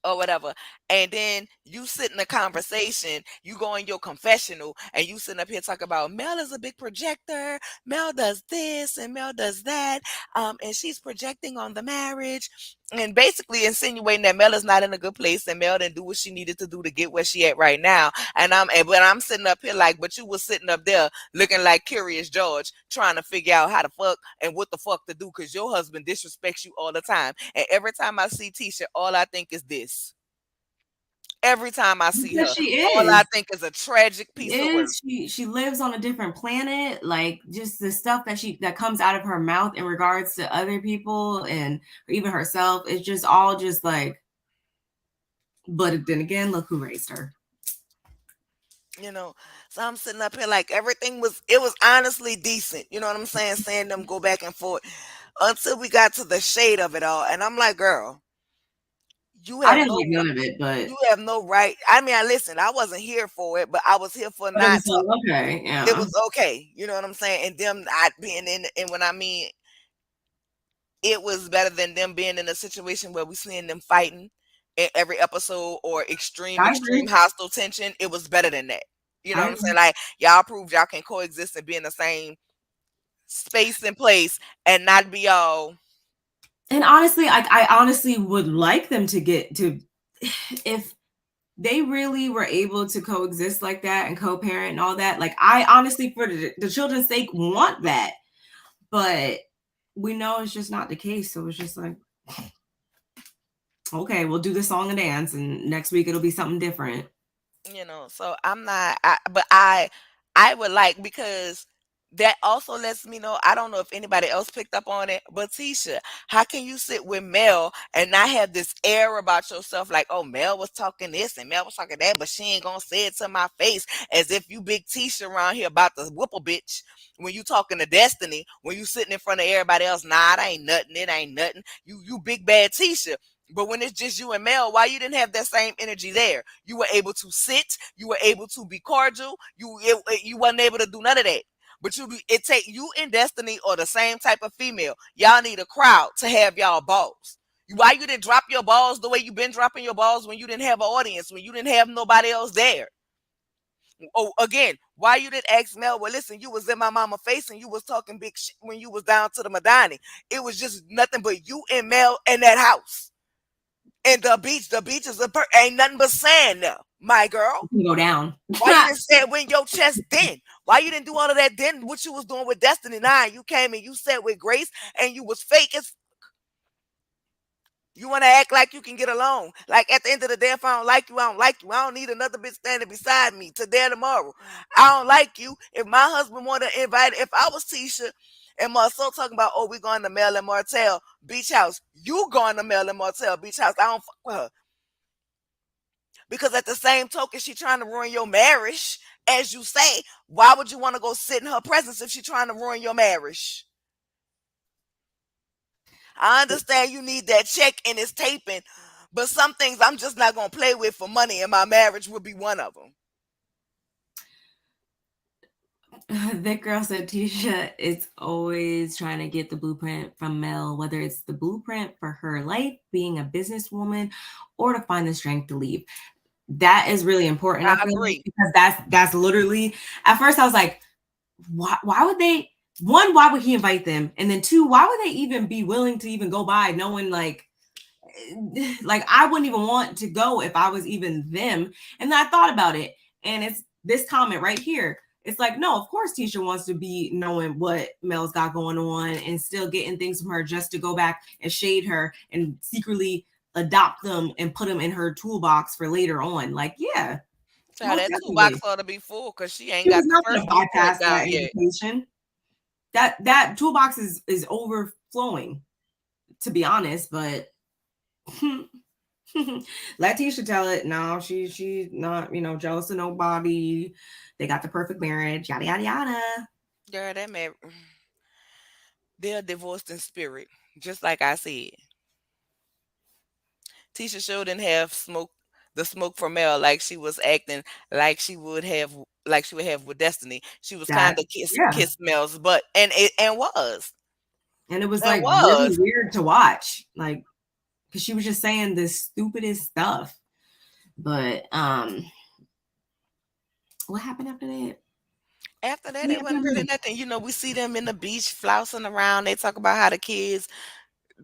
or whatever. And then you sit in a conversation, you go in your confessional, and you sitting up here talking about Mel is a big projector, Mel does this and Mel does that, and she's projecting on the marriage, and basically insinuating that Mel is not in a good place and Mel didn't do what she needed to do to get where she at right now. But I'm sitting up here like, but you was sitting up there looking like Curious George, trying to figure out how the fuck and what the fuck to do because your husband disrespects you all the time. And every time I see Tisha, all I think is this. Every time I see Because her, she all I is. think is a tragic piece of work. She lives on a different planet. Like just the stuff that comes out of her mouth in regards to other people and even herself, it's just all just like, but then again, look who raised her. You know, so I'm sitting up here like it was honestly decent. You know what I'm saying? Saying them go back and forth until we got to the shade of it all. And I'm like, girl, you I have didn't like no none of it, but you have no right. I mean, I listen, I wasn't here for it, but I was here for it not was to. like, okay, It yeah. was okay. You know what I'm saying? And them not being in, and when I mean it was better than them being in a situation where we seeing them fighting in every episode or I extreme agree. hostile tension. It was better than that. You know I what I'm saying? agree. Like y'all proved y'all can coexist and be in the same space and place and not be all. And honestly, I honestly would like them to get to if they really were able to coexist like that and co-parent and all that. Like I honestly, for the children's sake, want that, but we know it's just not the case. So it's just like, okay, we'll do the song and dance, and next week it'll be something different. So I'm not I would like because that also lets me know. I don't know if anybody else picked up on it, but Tisha, how can you sit with Mel and not have this air about yourself like, oh, Mel was talking this and Mel was talking that, but she ain't gonna say it to my face as if you big Tisha around here about to whoop a bitch when you talking to Destiny, when you sitting in front of everybody else, nah, it ain't nothing, you big bad Tisha. But when it's just you and Mel, why you didn't have that same energy there? You were able to sit, you were able to be cordial, you wasn't able to do none of that. But it take you and Destiny or the same type of female. Y'all need a crowd to have y'all balls. Why you didn't drop your balls the way you been dropping your balls when you didn't have an audience, when you didn't have nobody else there? Oh, again, why you didn't ask Mel? Well, listen, you was in my mama face and you was talking big shit when you was down to the Madani. It was just nothing but you and Mel in that house. And the beach is ain't nothing but sand now, my girl. You can go down. Why you didn't say it in your chest then? Why you didn't do all of that then? What you was doing with Destiny 9? You came and you said with Grace and you was fake as you want to act like you can get along. Like at the end of the day, if I don't like you, I don't like you. I don't need another bitch standing beside me today or tomorrow. I don't like you. If my husband want to invite, if I was Tisha and Marcel talking about, oh, we going to Mel and Martell Beach House, you going to Mel and Martell Beach House. I don't fuck with her. Because at the same token, she trying to ruin your marriage, as you say. Why would you want to go sit in her presence if she trying to ruin your marriage? I understand you need that check and it's taping, but some things I'm just not gonna play with for money, and my marriage would be one of them. That girl said Tisha is always trying to get the blueprint from Mel, whether it's the blueprint for her life, being a businesswoman, or to find the strength to leave. That is really important. I I feel like, agree. because that's literally. At first, I was like, why would they? One, why would he invite them? And then two, why would they even be willing to even go by, knowing like I wouldn't even want to go if I was even them. And then I thought about it, and it's this comment right here. It's like, no, of course Tisha wants to be knowing what Mel's got going on and still getting things from her just to go back and shade her and secretly adopt them and put them in her toolbox for later on. Like, yeah, Child, most that definitely. toolbox ought to be full because she ain't She got was the not going first to blueprint bypass that down yet. invitation. That toolbox is overflowing, to be honest, but let Tisha tell it. No, she's not, jealous of nobody. They got the perfect marriage, yada yada yada. Girl, that man, they're divorced in spirit, just like I said. Tisha sure didn't have the smoke for Mel like she was acting like she would have with Destiny. She was That kind of yeah. kiss Mel's butt, and was And it was and like really was. weird to watch. Like, because she was just saying the stupidest stuff. But what happened after that? After that, Yeah, it wasn't really nothing. We see them in the beach flousing around. They talk about how the kids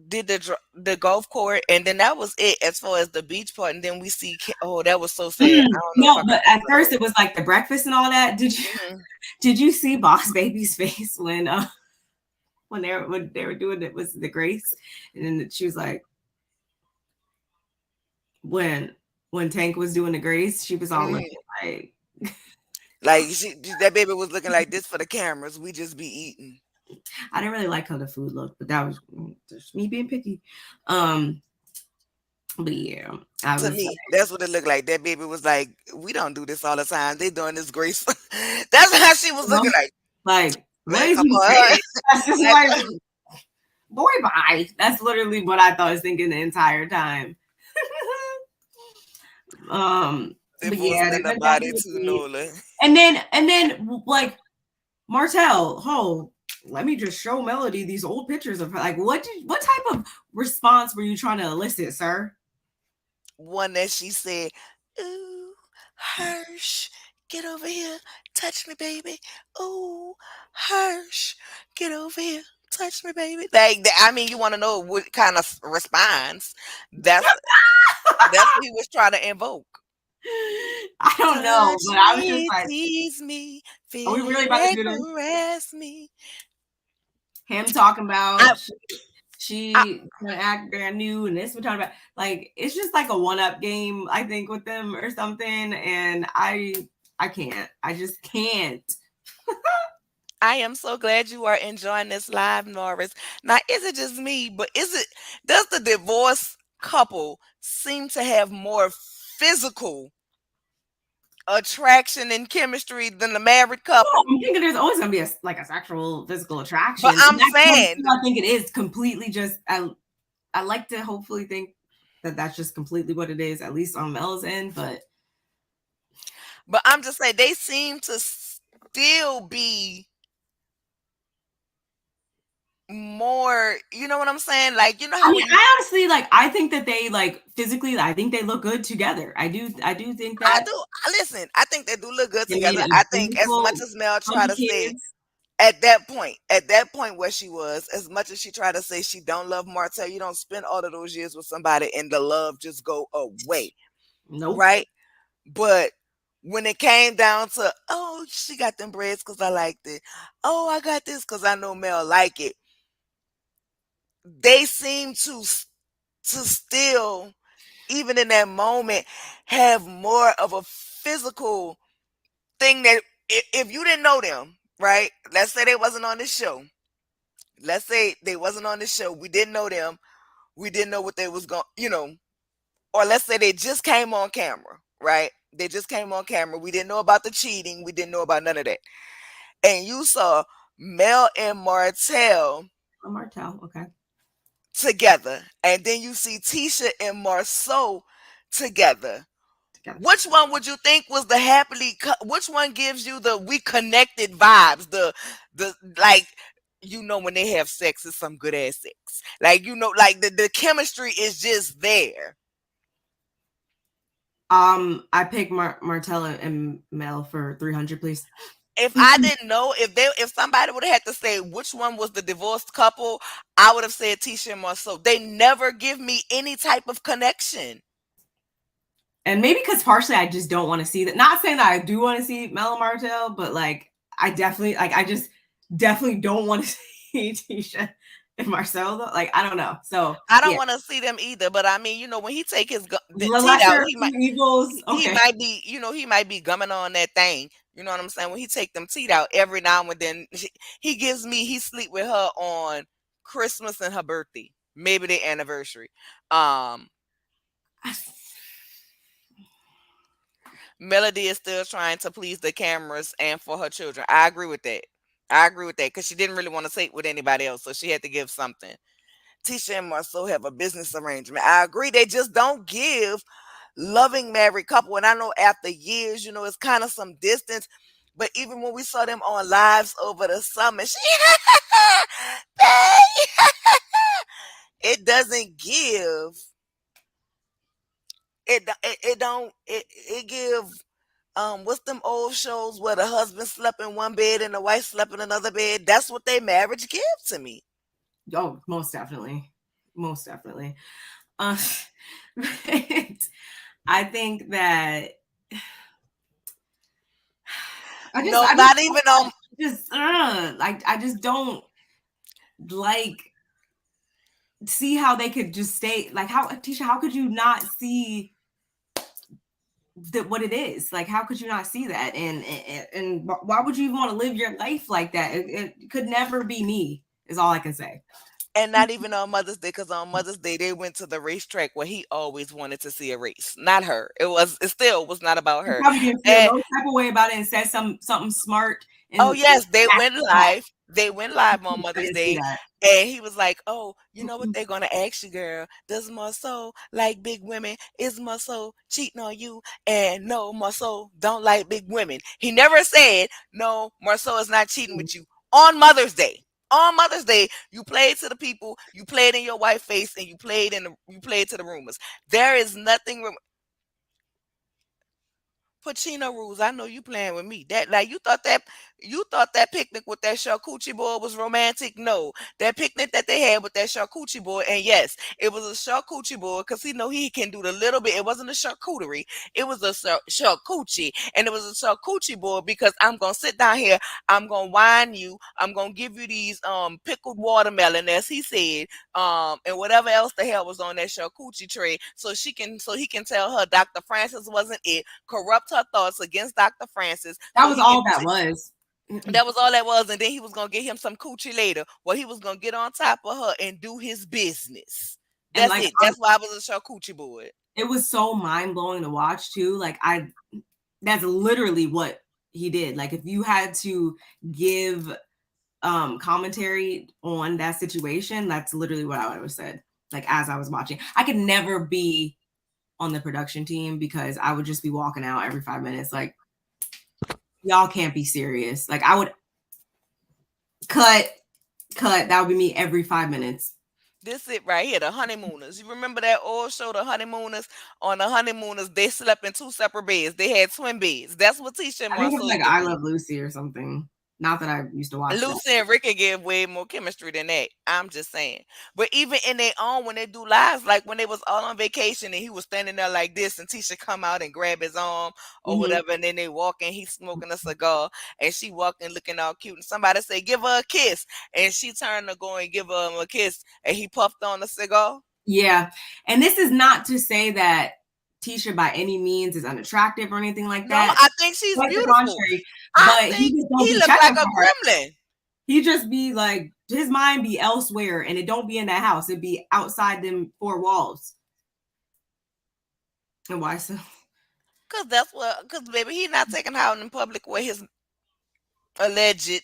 did the golf court, and then that was it as far as the beach part. And then we see, oh, that was so sad. I don't know if I No, can but talk at about first it was like the breakfast and all that. Did you that. did you see Boss Baby's face when they were doing it was the grace, and then she was like, when Tank was doing the grace, she was all Hmm. looking like, Like that baby was looking like this for the cameras. We just be eating. I didn't really like how the food looked, but that was just me being picky. Um, but yeah, I To was me, that's what it looked like. That baby was like, we don't do this all the time. They doing this grace. That's how she was looking like. like Man, lazy come on. face. That's just Like, like boy bye. That's literally what I thought I was thinking the entire time. But yeah, divorced in they're the gonna body definitely too, be. Nola. And then like Martell, let me just show Melody these old pictures of her. Like, what type of response were you trying to elicit, sir? One that she said, ooh, Hirsch, get over here. Touch me, baby. Ooh, Hirsch, get over here. Touch me, baby. Like, I mean, you want to know what kind of response? That's what he was trying to invoke. I don't know, Touch but I was just me, like, tease me, are we feel really it about to and do this? caress me. Him talking I, about I, she gonna act brand new, and this we're talking about like it's just like a one-up game, I think, with them or something. And I can't. I just can't. I am so glad you are enjoying this live, Norris. Now, is it just me, but does the divorced couple seem to have more physical attraction and chemistry than the married Well, couple? I'm thinking there's always gonna be a sexual physical But attraction, and I'm that's what saying, I think it is completely just. I like to hopefully think. that that's just completely what it is, at least on Mel's end. But I'm just saying they seem to still be more, you know what I'm saying? Like, you know I how mean, when you I honestly like. I think that they like physically. I think they look good together. I do. I do think I that do listen, I think they do look good they made together. a I think as much beautiful as Mel bunch tried of to say kids. at that point where she was, as much as she tried to say she don't love Martell, you don't spend all of those years with somebody and the love just go away, Nope. right? But when it came down to, oh, she got them braids because I liked it. Oh, I got this because I know Mel like it. They seem to still, even in that moment, have more of a physical thing that if you didn't know them, right? Let's say they wasn't on this show. Let's say they wasn't on this show. We didn't know them. We didn't know what they was going, or let's say they just came on camera, right? They just came on camera. We didn't know about the cheating. We didn't know about none of that. And you saw Mel and Martell Oh, Martell. Okay. together, and then you see Tisha and Marceau together. Together. Which one would you think was the which one gives you the we connected vibes? The like, when they have sex, it's some good ass sex. Like, like the chemistry is just there. I pick Martell and Mel for 300, please. If I didn't know, if somebody would have had to say which one was the divorced couple, I would have said Tisha and Marceau. They never give me any type of connection. And maybe because partially I just don't want to see that. Not saying that I do want to see Mel and Martell, but like I definitely like I just definitely don't want to see Tisha and Marcel. Though. Like I don't know. So I don't yeah, want to see them either. But I mean, when he take his the teeth out, lesser of two evils. he Okay, might be, he might be gumming on that thing. You know what I'm saying? When he take them teeth out every now and then, he sleep with her on Christmas and her birthday, maybe their anniversary. Um, Melody is still trying to please the cameras and for her children. I agree with that. I agree with that because she didn't really want to sleep with anybody else, so she had to give something. Tisha and Marceau have a business arrangement. I agree. They just don't give loving married couple. And I know after years, it's kind of some distance. But even when we saw them on lives over the summer, it doesn't give. It don't it give what's them old shows where the husband slept in one bed and the wife slept in another bed? That's what their marriage gives to me. oh, most definitely, most definitely. Uh, I think that No, I just not even don't on. like like I just don't like see how they could just stay like how Tisha, how could you not see that what it is? Like how could you not see that? And why would you even want to live your life like that? It could never be me, is all I can say. And not even on Mother's Day, because on Mother's Day they went to the racetrack where he always wanted to see a race, not her. It still was not about He her. probably didn't feel And no type of way about it and said something smart oh and yes, they passed went it off. live. They went live on I Mother's didn't see Day, that. and he was like, "Oh, you know what they're gonna ask you, girl? Does Marceau like big women? Is Marceau cheating on you?" And no, Marceau don't like big women. He never said no. Marceau is not cheating with you on Mother's Day. On Mother's Day, you played to the people, you played in your white face, and you played to the rumors. There is nothing. Pacino rules. I know you playing with me. That like you thought that picnic with that charcuterie board was romantic. No, that picnic that they had with that charcuterie board, and yes, it was a charcuterie board because he know he can do the little bit. It wasn't a charcuterie. It was a charcuterie, and it was a charcuterie board because I'm gonna sit down here. I'm gonna wine you. I'm gonna give you these pickled watermelon, as he said, and whatever else the hell was on that charcuterie tray, so he can tell her Dr. Francis wasn't it, corrupt her thoughts against Dr. Francis That so was he can all that was. that was all that was, and then he was gonna get him some coochie later. Well, he was gonna get on top of her and do his business. And That's like it. That's why I was a charcuterie board. it was so mind blowing to watch too. Like that's literally what he did. Like if you had to give commentary on that situation, that's literally what I would have said. like as I was watching. I could never be on the production team because I would just be walking out every 5 minutes. Like, y'all can't be serious. Like, I would cut. That would be me every 5 minutes. This it right here, the honeymooners. You remember that old show, the honeymooners? On the honeymooners, they slept in two separate beds. They had twin beds. That's what Tisha and I think it's Marcel like used to I do. Love Lucy or something. Not that I used to watch that. Lucy and Ricky give way more chemistry than that. I'm just saying. But even in their own, when they do lives, like when they was all on vacation and he was standing there like this, and Tisha come out and grab his arm or Hmm. whatever, and then they walking, he's smoking a cigar, and she walking looking all cute, and somebody say give her a kiss, and she turned to go and give him a kiss, and he puffed on the cigar. Yeah, and this is not to say that Tisha by any means is unattractive or anything like No, that. I think she's Quite the beautiful. contrary. I But he think just don't he be looked like checking a for her. gremlin. He just be like, his mind be elsewhere, and it don't be in that house. It be outside them four walls. And why so? Cause that's what, cause baby, he not taking her out in public where his alleged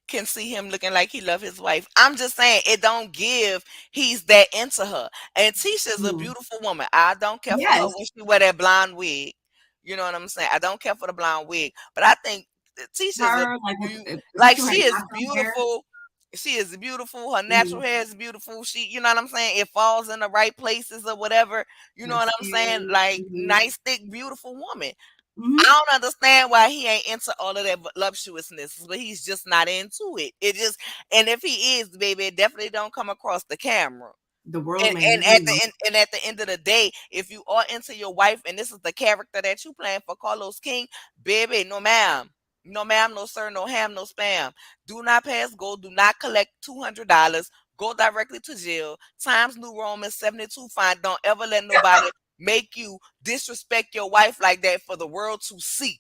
can see him looking like he love his wife. I'm just saying it don't give he's that into her. And Tisha's a Mm. beautiful woman. I don't care for her Yes, when she wear that blonde wig. You know what I'm saying? I don't care for the blonde wig, but I think that Tisha's a her like with, like especially her she is natural hair. beautiful. She is beautiful. Her natural Mhm. hair is beautiful. She, you know what I'm saying? It falls in the right places or whatever. You know Her what I'm saying? skin. Like Mhm. nice, thick, beautiful woman. I Mhm. don't understand why he ain't into all of that voluptuousness, but he's just not into it. It just, and if he is, baby, it definitely don't come across the camera. The world And may and need at the him. end, and at the end of the day, if you are into your wife and this is the character that you playing for Carlos King, baby, no ma'am. No ma'am, no sir, no ham, no spam. Do not pass go, do not collect $200. Go directly to jail. Times New Roman 72 fine. Don't ever let nobody make you disrespect your wife like that for the world to see.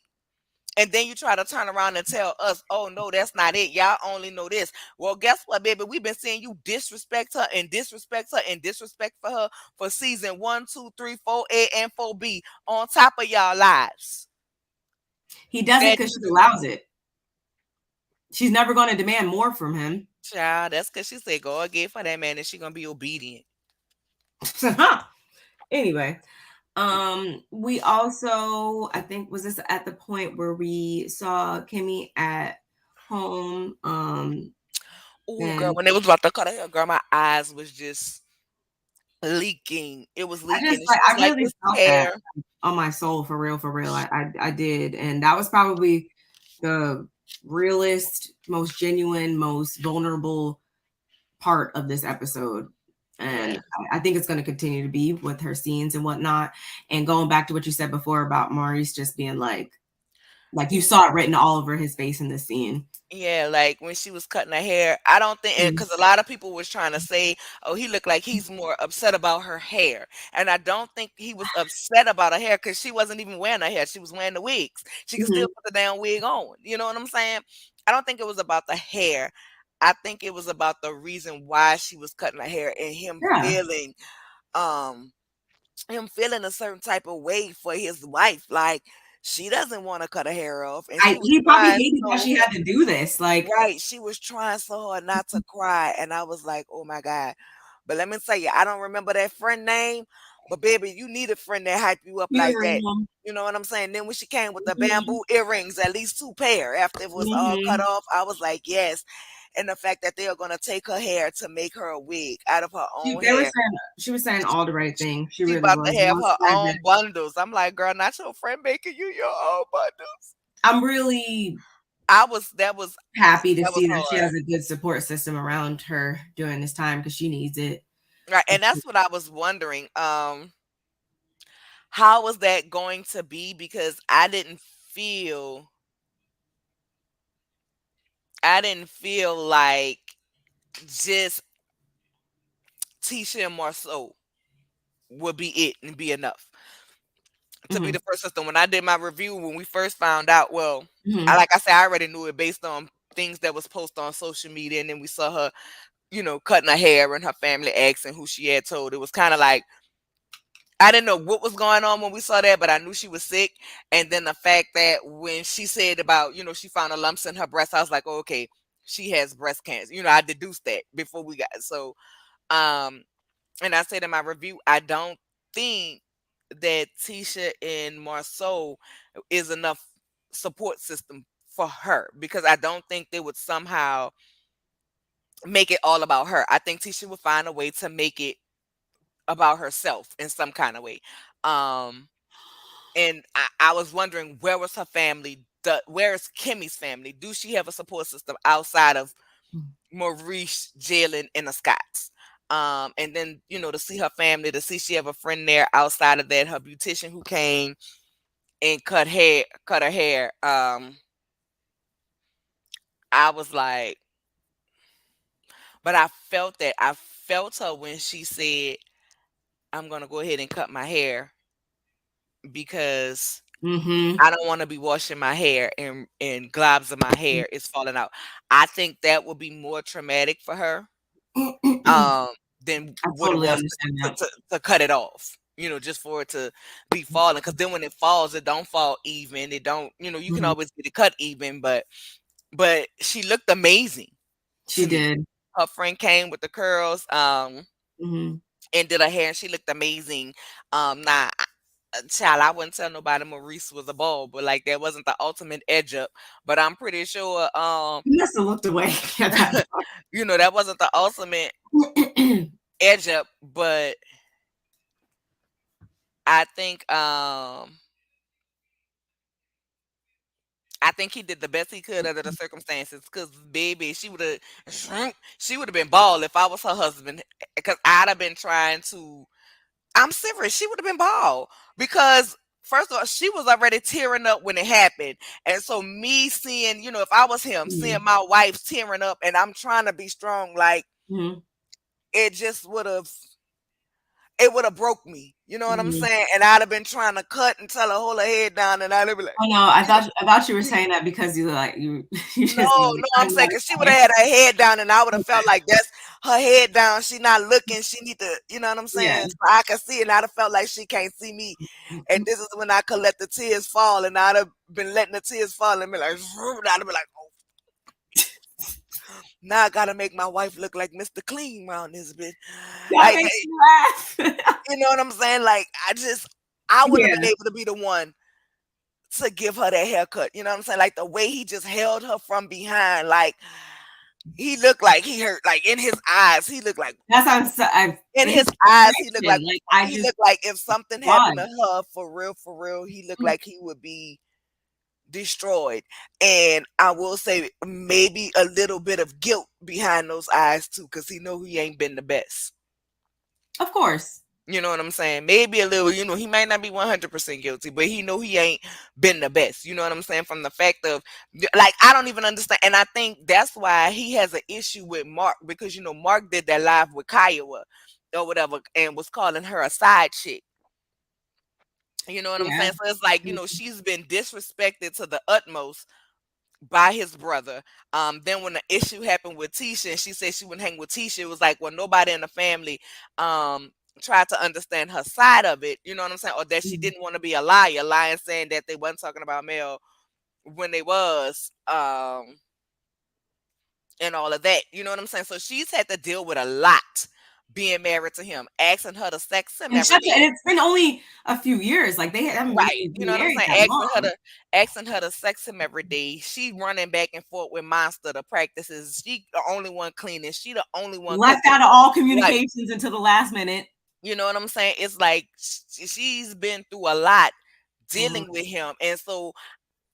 And then you try to turn around and tell us, oh no, that's not it. Y'all only know this. Well, guess what, baby? We've been seeing you disrespect her and disrespect her and disrespect for her for season 1, 2, 3, 4A and 4B on top of y'all lives. He does it That because you she do. allows it. She's never going to demand more from him. Child, that's because she said God gave for that man and she gonna be obedient. Anyway, we also, I think, was this at the point where we saw Kimmy at home, Oh, girl, and when they was about to cut her hair, girl, my eyes was just leaking. It was I leaking. just And like she was I like, really it's felt that hair. on my soul, for real, for real. I did, and that was probably the realest, most genuine, most vulnerable part of this episode. Yeah. And I think it's going to continue to be with her scenes and whatnot. And going back to what you said before about Maurice just being like you saw it written all over his face in this scene. Yeah, like when she was cutting her hair, I don't think Mm. because a lot of people was trying to say, "Oh, he looked like he's more upset about her hair," and I don't think he was upset about her hair because she wasn't even wearing her hair; she was wearing the wigs. She could still Mhm. put the damn wig on. You know what I'm saying? I don't think it was about the hair. I think it was about the reason why she was cutting her hair and Yeah. um, him feeling a certain type of way for his wife. Like she doesn't want to cut her hair off, and she was He probably trying hated that so she had to do this. Like, right, she was trying so hard not to cry, and I was like, "Oh my god!" But let me tell you, I don't remember that friend name, but baby, you need a friend that hype you up like that. hearing You know what I'm saying? Then when she came with the him. bamboo earrings, at least two pair after it was all cut Mhm. off, I was like, "Yes." And the fact that they are gonna take her hair to make her a wig out of her own They were hair, saying she was saying all the right things. She she really about was. to And have I'm her glad that own bundles. I'm like, "Girl, not your friend making you your own bundles." I'm really I was that was happy to that was see that she hard. has a good support system around her during this time because she needs it. Right, and that's what I was wondering. How was that going to be? Because feel I didn't feel like just Tisha and Marceau would be it and be enough to be Mhm. the first sister. When I did my review, when we first found out, well, Mhm. like I said, I already knew it based on things that was posted on social media, and then we saw her, cutting her hair and her family asking who she had told. It was kind of like I didn't know what was going on when we saw that, but I knew she was sick. And then the fact that when she said about, she found a lumps in her breast, I was like, oh, okay, she has breast cancer. I deduced that before we got so um and I said in my review, I don't think that Tisha and Marceau is enough support system for her, because I don't think they would somehow make it all about her. I think Tisha would find a way to make it about herself in some kind of way. Um, and I was wondering, where was her family? Where is Kimmy's family? Do she have a support system outside of Maurice, Jalen, and the Scotts? And then, to see her family, to see she have a friend there outside of that, her beautician who came and cut her hair. I was like, but I felt her when she said, "I'm gonna go ahead and cut my hair because Mm-hmm. I don't want to be washing my hair and globs of my hair is falling out." I think that would be more traumatic for her, I um, than what it totally was understand to, that. to, to cut it off. Just for it to be falling, because then when it falls, it don't fall even. It don't, you can Mhm. always get it cut even, but she looked amazing She to me. did. Her friend came with the curls, Mhm. and did her hair, and she looked amazing. Now, child, I wouldn't tell nobody Maurice was a ball, but like that wasn't the ultimate edge up. But I'm pretty sure, You must have looked away at that that wasn't the ultimate point. edge up. But I think, I think he did the best he could under the circumstances. Cause baby, she would have been bald if I was her husband. Cause I'd have been trying to. I'm serious. She would have been bald because, first of all, she was already tearing up when it happened, and so me seeing, if I was him, seeing Mhm. my wife tearing up, and I'm trying to be strong, like Mhm. it just would have broke me. You know what I'm Mhm. saying? And I'd have been trying to cut and tell her hold her head down, and I'd have been like, I know. I thought you were saying that because you like you no, just no, I I'm don't saying know. because she would have had her head down, and I would have felt like that's her head down. She not looking. She need to, you know what I'm Yeah. saying? So I can see it, and I'd have felt like she can't see me. And this is when I could let the tears fall, and I'd have been letting the tears fall, and be like, and I'd have been like, oh, now I gotta make my wife look like Mr. Clean around this bitch. That Like, makes me laugh. you know what I'm saying? Like, I wouldn't have Yeah. been able to be the one to give her that haircut. You know what I'm saying? Like the way he just held her from behind, like he looked like he hurt. Like in his eyes, he looked like That's how I in his his eyes, expression, like I he just looked like if something why? happened to her for real, he looked like he would be destroyed. And I will say maybe a little bit of guilt behind those eyes too, because he know he ain't been the best. Of course. You know what I'm saying? Maybe a little, he might not be 100% guilty, but he know he ain't been the best. You know what I'm saying? From the fact of, like, I don't even understand. And I think that's why he has an issue with Mark, because, Mark did that live with Kiowa or whatever and was calling her a side chick. You know what I'm Yeah. saying? So it's like, she's been disrespected to the utmost by his brother. Then when the issue happened with Tisha, and she said she wouldn't hang with Tisha, it was like, well, nobody in the family tried to understand her side of it. You know what I'm saying? Or that she Mhm. didn't want to be a liar, lying, saying that they wasn't talking about Mel when they was, and all of that. You know what I'm saying? So she's had to deal with a lot being married to him, asking her to sex him And every such a, day. and it's been only a few years. Like they haven't been Right. even You been know what I'm married saying? that long. Asking her to sex him every day. She running back and forth with Monster to practices. She the only one cleaning. She the only one Left cooking. out of all Like, communications until the last minute. you know what I'm saying? It's like she's been through a lot Mhm. dealing with him. And so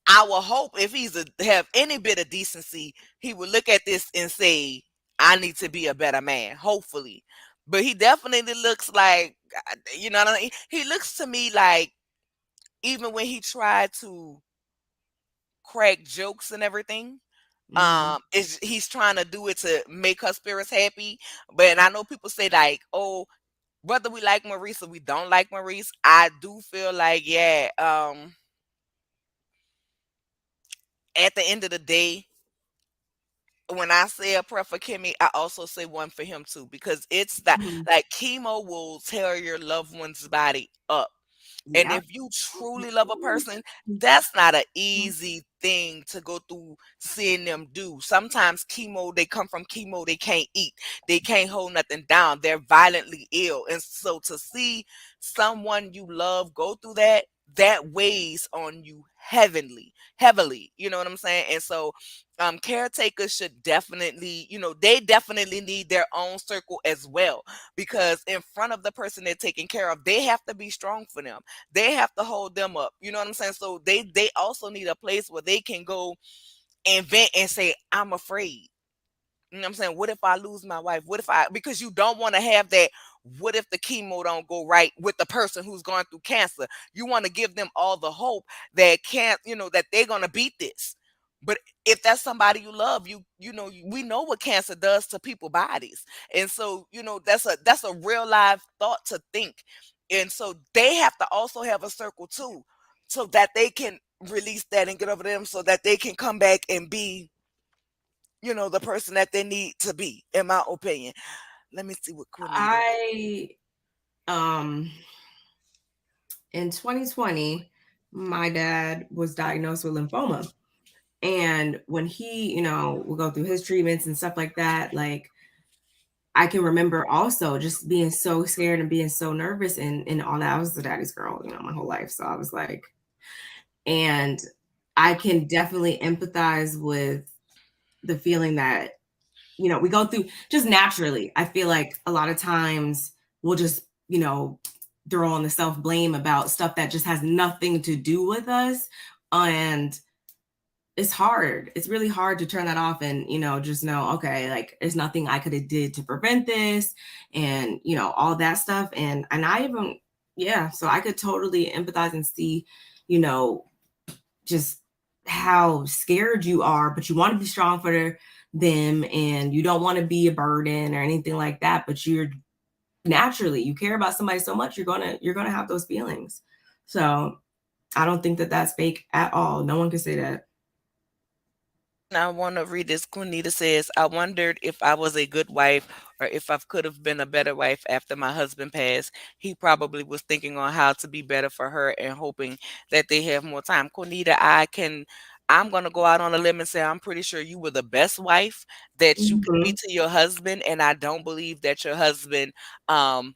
I will hope if have any bit of decency, he would look at this and say, I need to be a better man, hopefully. But he definitely looks like, what I mean? He looks to me like, even when he tried to crack jokes and everything, Mhm. is he's trying to do it to make her spirits happy. But and I know people say like, oh, whether we like Maurice or we don't like Maurice, I do feel like, yeah, at the end of the day, when I say a prayer for Kimmy, I also say one for him too, because it's that, Mhm. like, chemo will tear your loved one's body up. And Yeah. if you truly love a person, that's not an easy thing to go through seeing them do. Sometimes chemo, they come from chemo, they can't eat, they can't hold nothing down, they're violently ill. And so to see someone you love go through that, that weighs on you heavily. You know what I'm saying? And so caretakers should definitely, they definitely need their own circle as well, because in front of the person they're taking care of, they have to be strong for them, they have to hold them up. You know what I'm saying? So they also need a place where they can go and vent and say, I'm afraid. You know what I'm saying? What if I lose my wife? What if I, because you don't want to have that, what if the chemo don't go right with the person who's going through cancer? You want to give them all the hope that can't, that they're going to beat this. But if that's somebody you love, we know what cancer does to people's bodies. And so, that's a real live thought to think. And so they have to also have a circle too, so that they can release that and get over them, so that they can come back and be, the person that they need to be, in my opinion. Let me see what Quinita. I um in 2020, my dad was diagnosed with lymphoma. And when he, would go through his treatments and stuff like that, like I can remember also just being so scared and being so nervous and all that. I was the daddy's girl, my whole life. So I was like, and I can definitely empathize with the feeling that, we go through just naturally. I feel like a lot of times we'll just, throw on the self blame about stuff that just has nothing to do with us. And it's hard. It's really hard to turn that off and, just know, okay, like there's nothing I could have did to prevent this and, all that stuff. And I even, yeah, so I could totally empathize and see, you know, just how scared you are, but you want to be strong for them and you don't want to be a burden or anything like that. But you're naturally, you care about somebody so much, you're gonna have those feelings. So I don't think that that's fake at all. No one can say that. I want to read this. Quinita says, I wondered if I was a good wife, or if I could have been a better wife after my husband passed. He probably was thinking on how to be better for her and hoping that they have more time. Quinita, I'm going to go out on a limb and say I'm pretty sure you were the best wife that you could be Mhm. to your husband. And I don't believe that your husband um,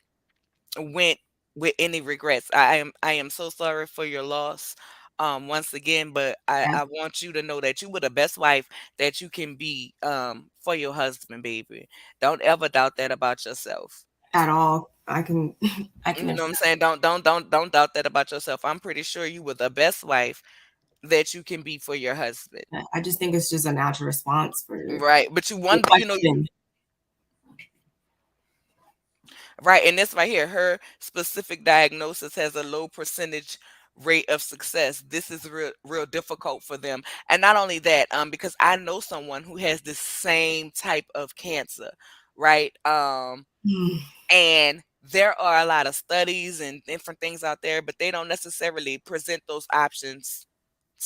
went with any regrets. I am so sorry for your loss. Once again, but I want you to know that you were the best wife that you can be for your husband, baby. Don't ever doubt that about yourself. At all. I can I You can know what assure. I'm saying? Don't doubt that about yourself. I'm pretty sure you were the best wife that you can be for your husband. I just think it's just a natural response for Right. But you the wonder, question. right, and this right here, her specific diagnosis has a low percentage rate of success. This is real difficult for them. And not only that, because I know someone who has the same type of cancer, right? Mm, And there are a lot of studies and different things out there, but they don't necessarily present those options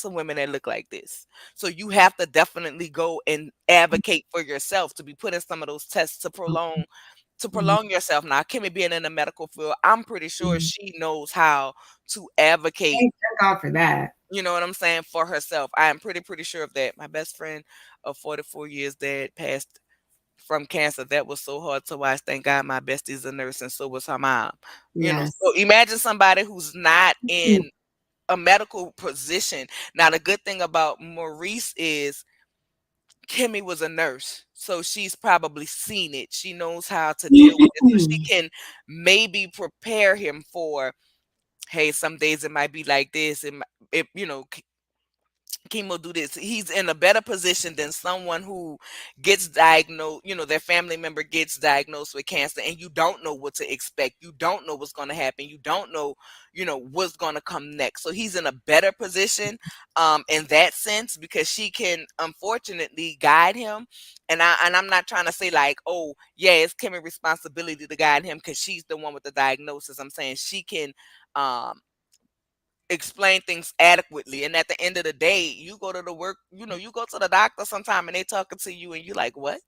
to women that look like this. So you have to definitely go and advocate for yourself to be put in some of those tests to mhm, prolong yourself. Now, Kimmy being in the medical field, I'm pretty sure mhm. she knows how to advocate, Thank God for that. you know what I'm saying, for herself. I am pretty sure of that. My best friend of 44 years that passed from cancer, that was so hard to watch. Thank God my bestie's a nurse and so was her mom. Yes. So imagine somebody who's not Mm, in a medical position. Now, the good thing about Maurice is Kimmy was a nurse, so she's probably seen it. She knows how to deal with it, so she can maybe prepare him for, hey, some days it might be like this. Chemo do this. He's in a better position than someone who gets diagnosed, their family member gets diagnosed with cancer and you don't know what to expect. You don't know what's going to happen. You don't know, what's going to come next. So he's in a better position in that sense, because she can unfortunately guide him. And I'm not trying to say like, oh, yeah, it's Kimmy's responsibility to guide him because she's the one with the diagnosis. I'm saying she can um explain things adequately. And at the end of the day, you go to the work, you go to the doctor sometime and they talking to you and you like, what?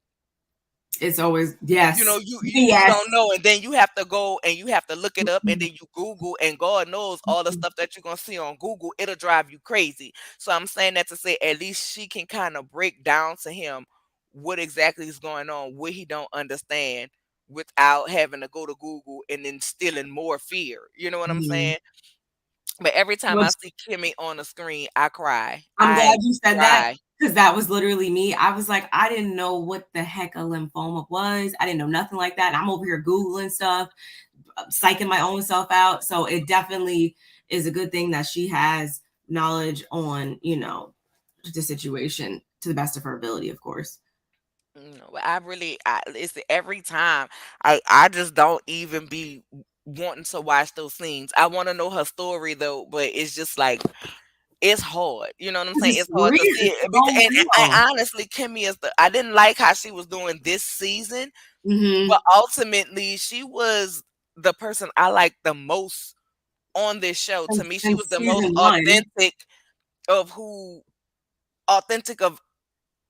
It's always You know, yes, you yes. don't know, and then you have to go and you have to look it up, and then you Google, and God knows all the stuff that you're gonna see on Google, it'll drive you crazy. So I'm saying that to say at least she can kind of break down to him what exactly is going on, what he don't understand, without having to go to Google and then instilling more fear. You know what I'm Mhm. saying? But every time I Which see Kimmy on the screen, I cry. I'm I glad you said that cry. because that was literally me. I was like, I didn't know what the heck a lymphoma was. I didn't know nothing like that. I'm over here Googling stuff, psyching my own self out. So it definitely is a good thing that she has knowledge on, the situation to the best of her ability, of course. No, but I really, it's every time I just don't even be wanting to watch those scenes. I want to know her story though, but it's just like it's hard. You know what I'm Because saying? it's It's hard to real. see It's it because, so real. and honestly, Kimmy is the. I didn't like how she was doing this season, Mm-hmm. but ultimately, she was the person I liked the most on this show. To me, she Since was the most season one. of who authentic of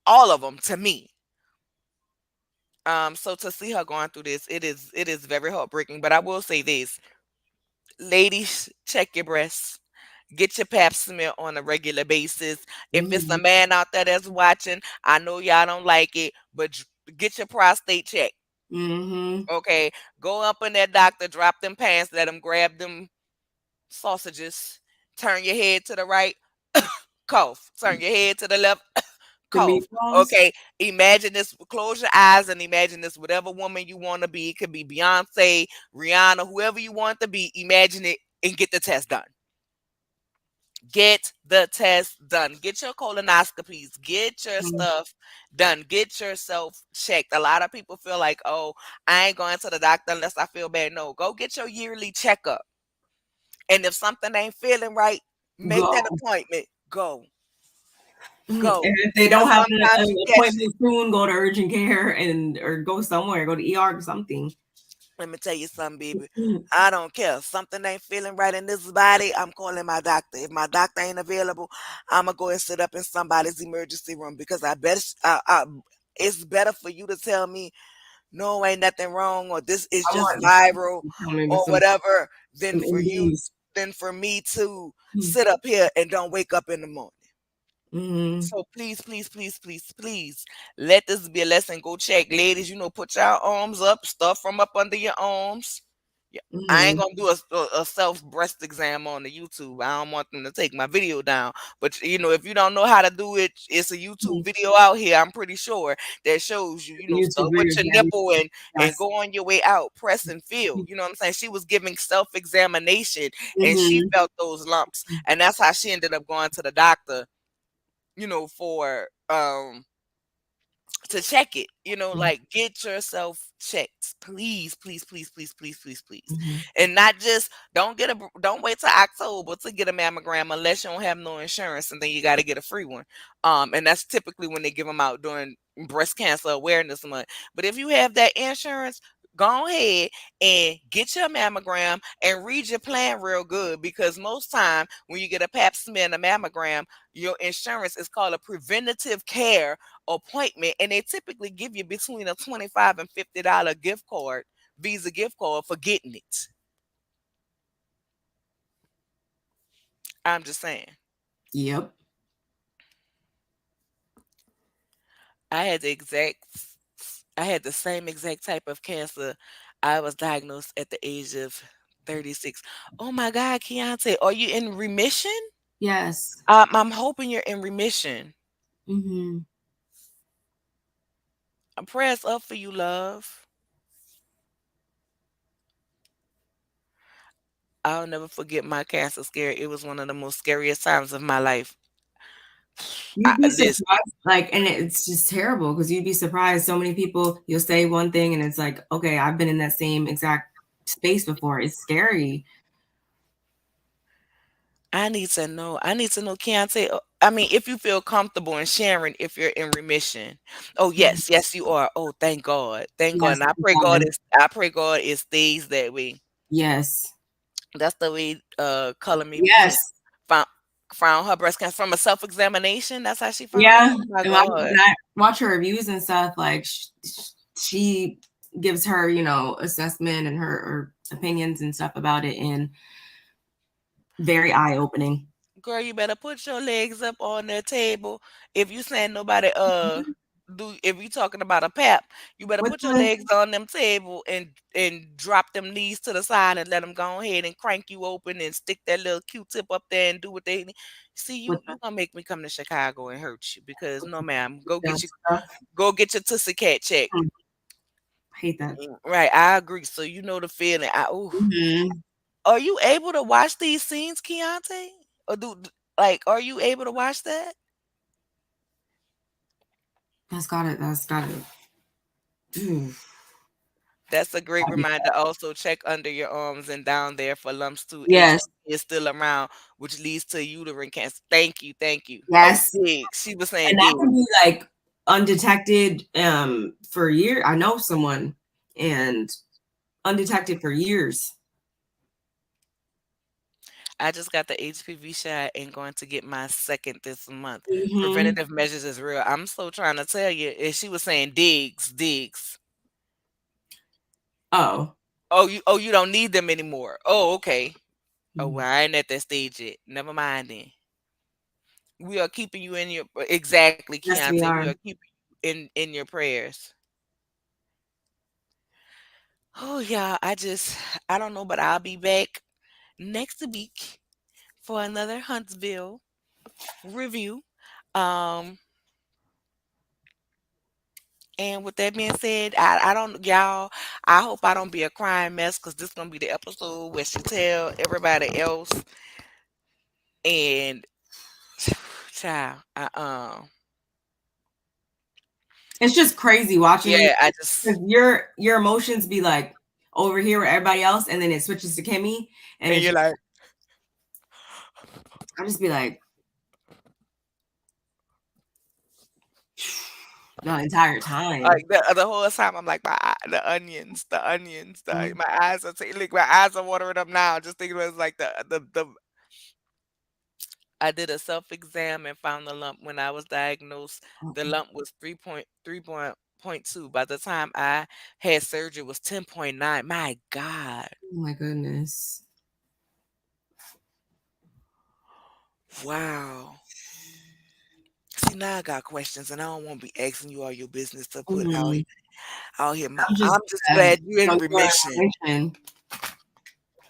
all of them to me. So to see her going through this, it is very heartbreaking. But I will say this, ladies, check your breasts. Get your pap smear on a regular basis. If it's a Mm-hmm. man out there that's watching, I know y'all don't like it, but get your prostate checked. Mm-hmm. Okay, go up in that doctor, drop them pants, let them grab them sausages. Turn your head to the right, cough. Turn your head to the left, The cough. meatballs. Okay, imagine this. Close your eyes and imagine this. Whatever woman you want to be, it could be Beyonce, Rihanna, whoever you want to be. Imagine it and get the test done. Get the test done. Get your colonoscopies. Get your Mhm. stuff done. Get yourself checked. A lot of people feel like, oh, I ain't going to the doctor unless I feel bad. No, go get your yearly checkup. And if something ain't feeling right, make that Go. appointment. Go. Mhm. And Go. if they don't Because have sometimes an you catch it. appointment soon, go to urgent care and or go somewhere, go to ER or something. Let me tell you something, baby. Mhm. I don't care. Something ain't feeling right in this body. I'm calling my doctor. If my doctor ain't available, I'm gonna go and sit up in somebody's emergency room because I bet it's better for you to tell me no, ain't nothing wrong, or this is I just want viral, you to tell me with or whatever, than some for you, MDs. than for me to Mhm. sit up here and don't wake up in the morning. Mhm. So please, please, please, please, please, let this be a lesson. Go check, ladies. Put your arms up, stuff from up under your arms. Yeah, I ain't Mhm. gonna do a self breast exam on the YouTube. I don't want them to take my video down. But if you don't know how to do it, it's a YouTube Mhm. video out here. I'm pretty sure that shows you. YouTube Start with videos, your yeah. nipple and Yes. go on your way out. Press and feel. You know what I'm saying? She was giving self examination and she Mhm. felt those lumps, and that's how she ended up going to the doctor for to check it, like get yourself checked. Please, please, please, please, please, please, please. Mhm. And not just don't wait till October to get a mammogram unless you don't have no insurance, and then you got to get a free one. And that's typically when they give them out during breast cancer awareness month. But if you have that insurance, go ahead and get your mammogram and read your plan real good, because most time when you get a pap smear and a mammogram, your insurance is called a preventative care appointment, and they typically give you between a $25 and $50 gift card, Visa gift card, for getting it. I'm just saying. Yep. I had the exact I had the same exact type of cancer. I was diagnosed at the age of 36. Oh my God, Keontae, are you in remission? Yes. I'm hoping you're in remission. Mhm. Prayers up for you, love. I'll never forget my cancer scare. It was one of the most scariest times of my life. You'd be Listen, surprised, like, and it's just terrible because you'd be surprised. So many people, you'll say one thing, and it's like, okay, I've been in that same exact space before. It's scary. I need to know. I need to know, Keontae. I mean, if you feel comfortable in sharing, if you're in remission. Oh Mhm. yes, yes you are. Oh, thank God, thank God. Yes, And I thank pray God God. is. I pray God it stays that way. Yes, That's the way. Color me. yes, Found found her breast cancer from a self examination. That's how she found it. yeah. Oh my And God. I watch her reviews and stuff. Like, she gives her, you know, assessment and her opinions and stuff about it, and very eye opening. Girl, you better put your legs up on the table. If you saying nobody if you talking about a pap, you better What's put your the legs on them table and drop them knees to the side and let them go ahead and crank you open and stick that little Q-tip up there and do what they need. See, with you gonna make me come to Chicago and hurt you because no ma'am, the stuff? go get your tussy cat check. Mm, hate that. Right, I agree. So you know the feeling. Ooh. Hmm. Are you able to watch these scenes, Keontae? Or are you able to watch that? That's got it. That's got it. That's a great reminder. Also, check under your arms and down there for lumps too. Yes, HPV is still around, which leads to uterine cancer. Thank you, thank you. Oh, yes, dig. She was saying and that dig. can be like undetected for a year. I know someone, and undetected for years. I just got the HPV shot and going to get my second this month. Hmm. Preventative measures is real. I'm so trying to tell you. And she was saying digs, digs. Oh. Oh you don't need them anymore. Oh, okay. Oh Mm. well, I ain't at that stage yet. Never mind then. We are keeping you in your exactly, Yes, we Keontae. We are. are keeping you in your prayers. Oh yeah, I don't know, but I'll be back next week for another Huntsville review. Um, and with that being said, I don't y'all. I hope I don't be a crying mess because this gonna be the episode where she tell everybody else and child. It's just crazy watching you Yeah, I because just your emotions be like over here with everybody else, and then it switches to Kimmy, and and it's you're just, like. I just be like the entire time. Like the whole time, I'm like the onions, Mhm. my eyes are like my eyes are watering up now. Just thinking about it, it's like the. I did a self exam and found the lump when I was diagnosed. Oh The lump was 3.2. By the time I had surgery, it was 10.9. My God, my goodness. wow. See now I got questions, and I don't want to be asking you all your business to put Mm. out here. I'm just I'm just glad, glad you're in more remission. information.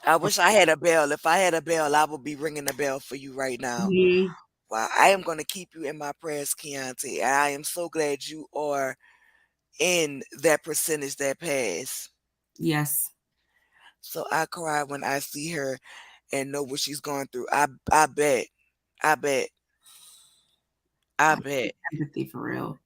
I wish I had a bell. If I had a bell, I would be ringing the bell for you right now. Mhm. Well, I am going to keep you in my prayers, Keontae. And I am so glad you are in that percentage that passed. Yes, So I cry when I see her and know what she's going through. I bet. I bet. I bet. empathy for real.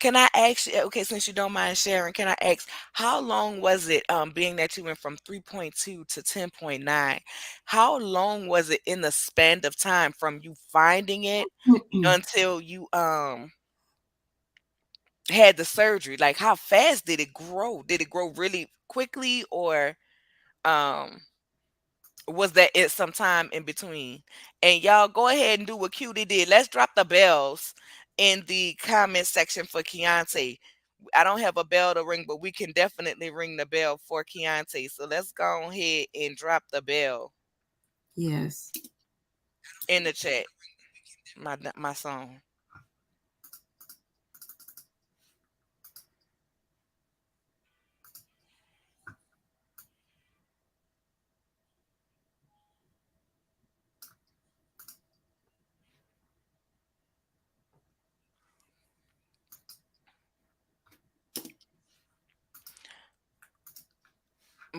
Can I ask you, okay, since you don't mind sharing, can I ask how long was it, being that you went from 3.2 to 10.9? How long was it in the span of time from you finding it until you had the surgery? Like how fast did it grow? Did it grow really quickly or um was that it sometime in between? And y'all go ahead and do what Cutie did. Let's drop the bells in the comment section for Keontae. I don't have a bell to ring, but we can definitely ring the bell for Keontae. So let's go ahead and drop the bell Yes. in the chat. My song.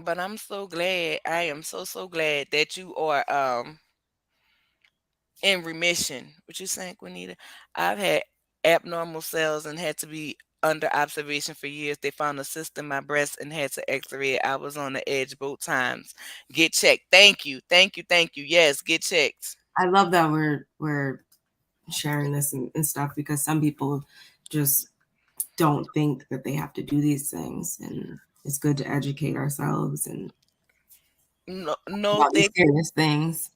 But I'm so glad. I am so glad that you are in remission. What you saying, Juanita? I've had abnormal cells and had to be under observation for years. They found a cyst in my breast and had to x-ray it. I was on the edge both times. Get checked. Thank you. Thank you. Thank you. Yes, get checked. I love that we're sharing this and stuff because some people just don't think that they have to do these things, and it's good to educate ourselves and No, no, about these serious things.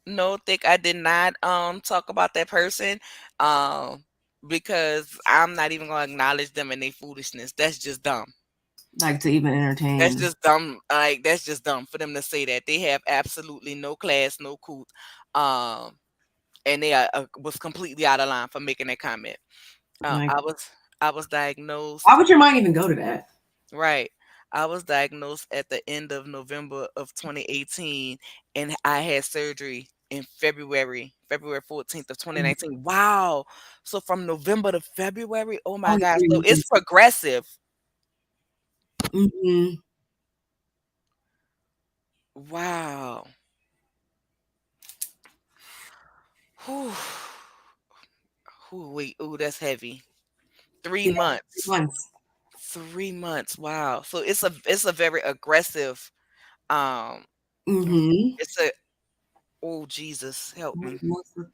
no, Thick, I did not talk about that person. Um because I'm not even gonna acknowledge them and their foolishness. That's just dumb. Like to even That's entertain. just dumb. Like that's just dumb for them to say that. They have absolutely no class, no cool, um, and they was completely out of line for making that comment. Um, Like, I was I was why diagnosed. would your mind even go to that? Right. I was diagnosed at the end of November of 2018, and I had surgery in February 14th of Mhm. 2019. Wow. So from November to February, oh my Only gosh. So it's 3 months. progressive. Hmm. Wow. Whew. Ooh, wait. Ooh, that's heavy. Three Yeah, 3 months. months. 3 months. Wow. So it's a very aggressive. Um. Hmm. It's a. Oh Jesus, help me.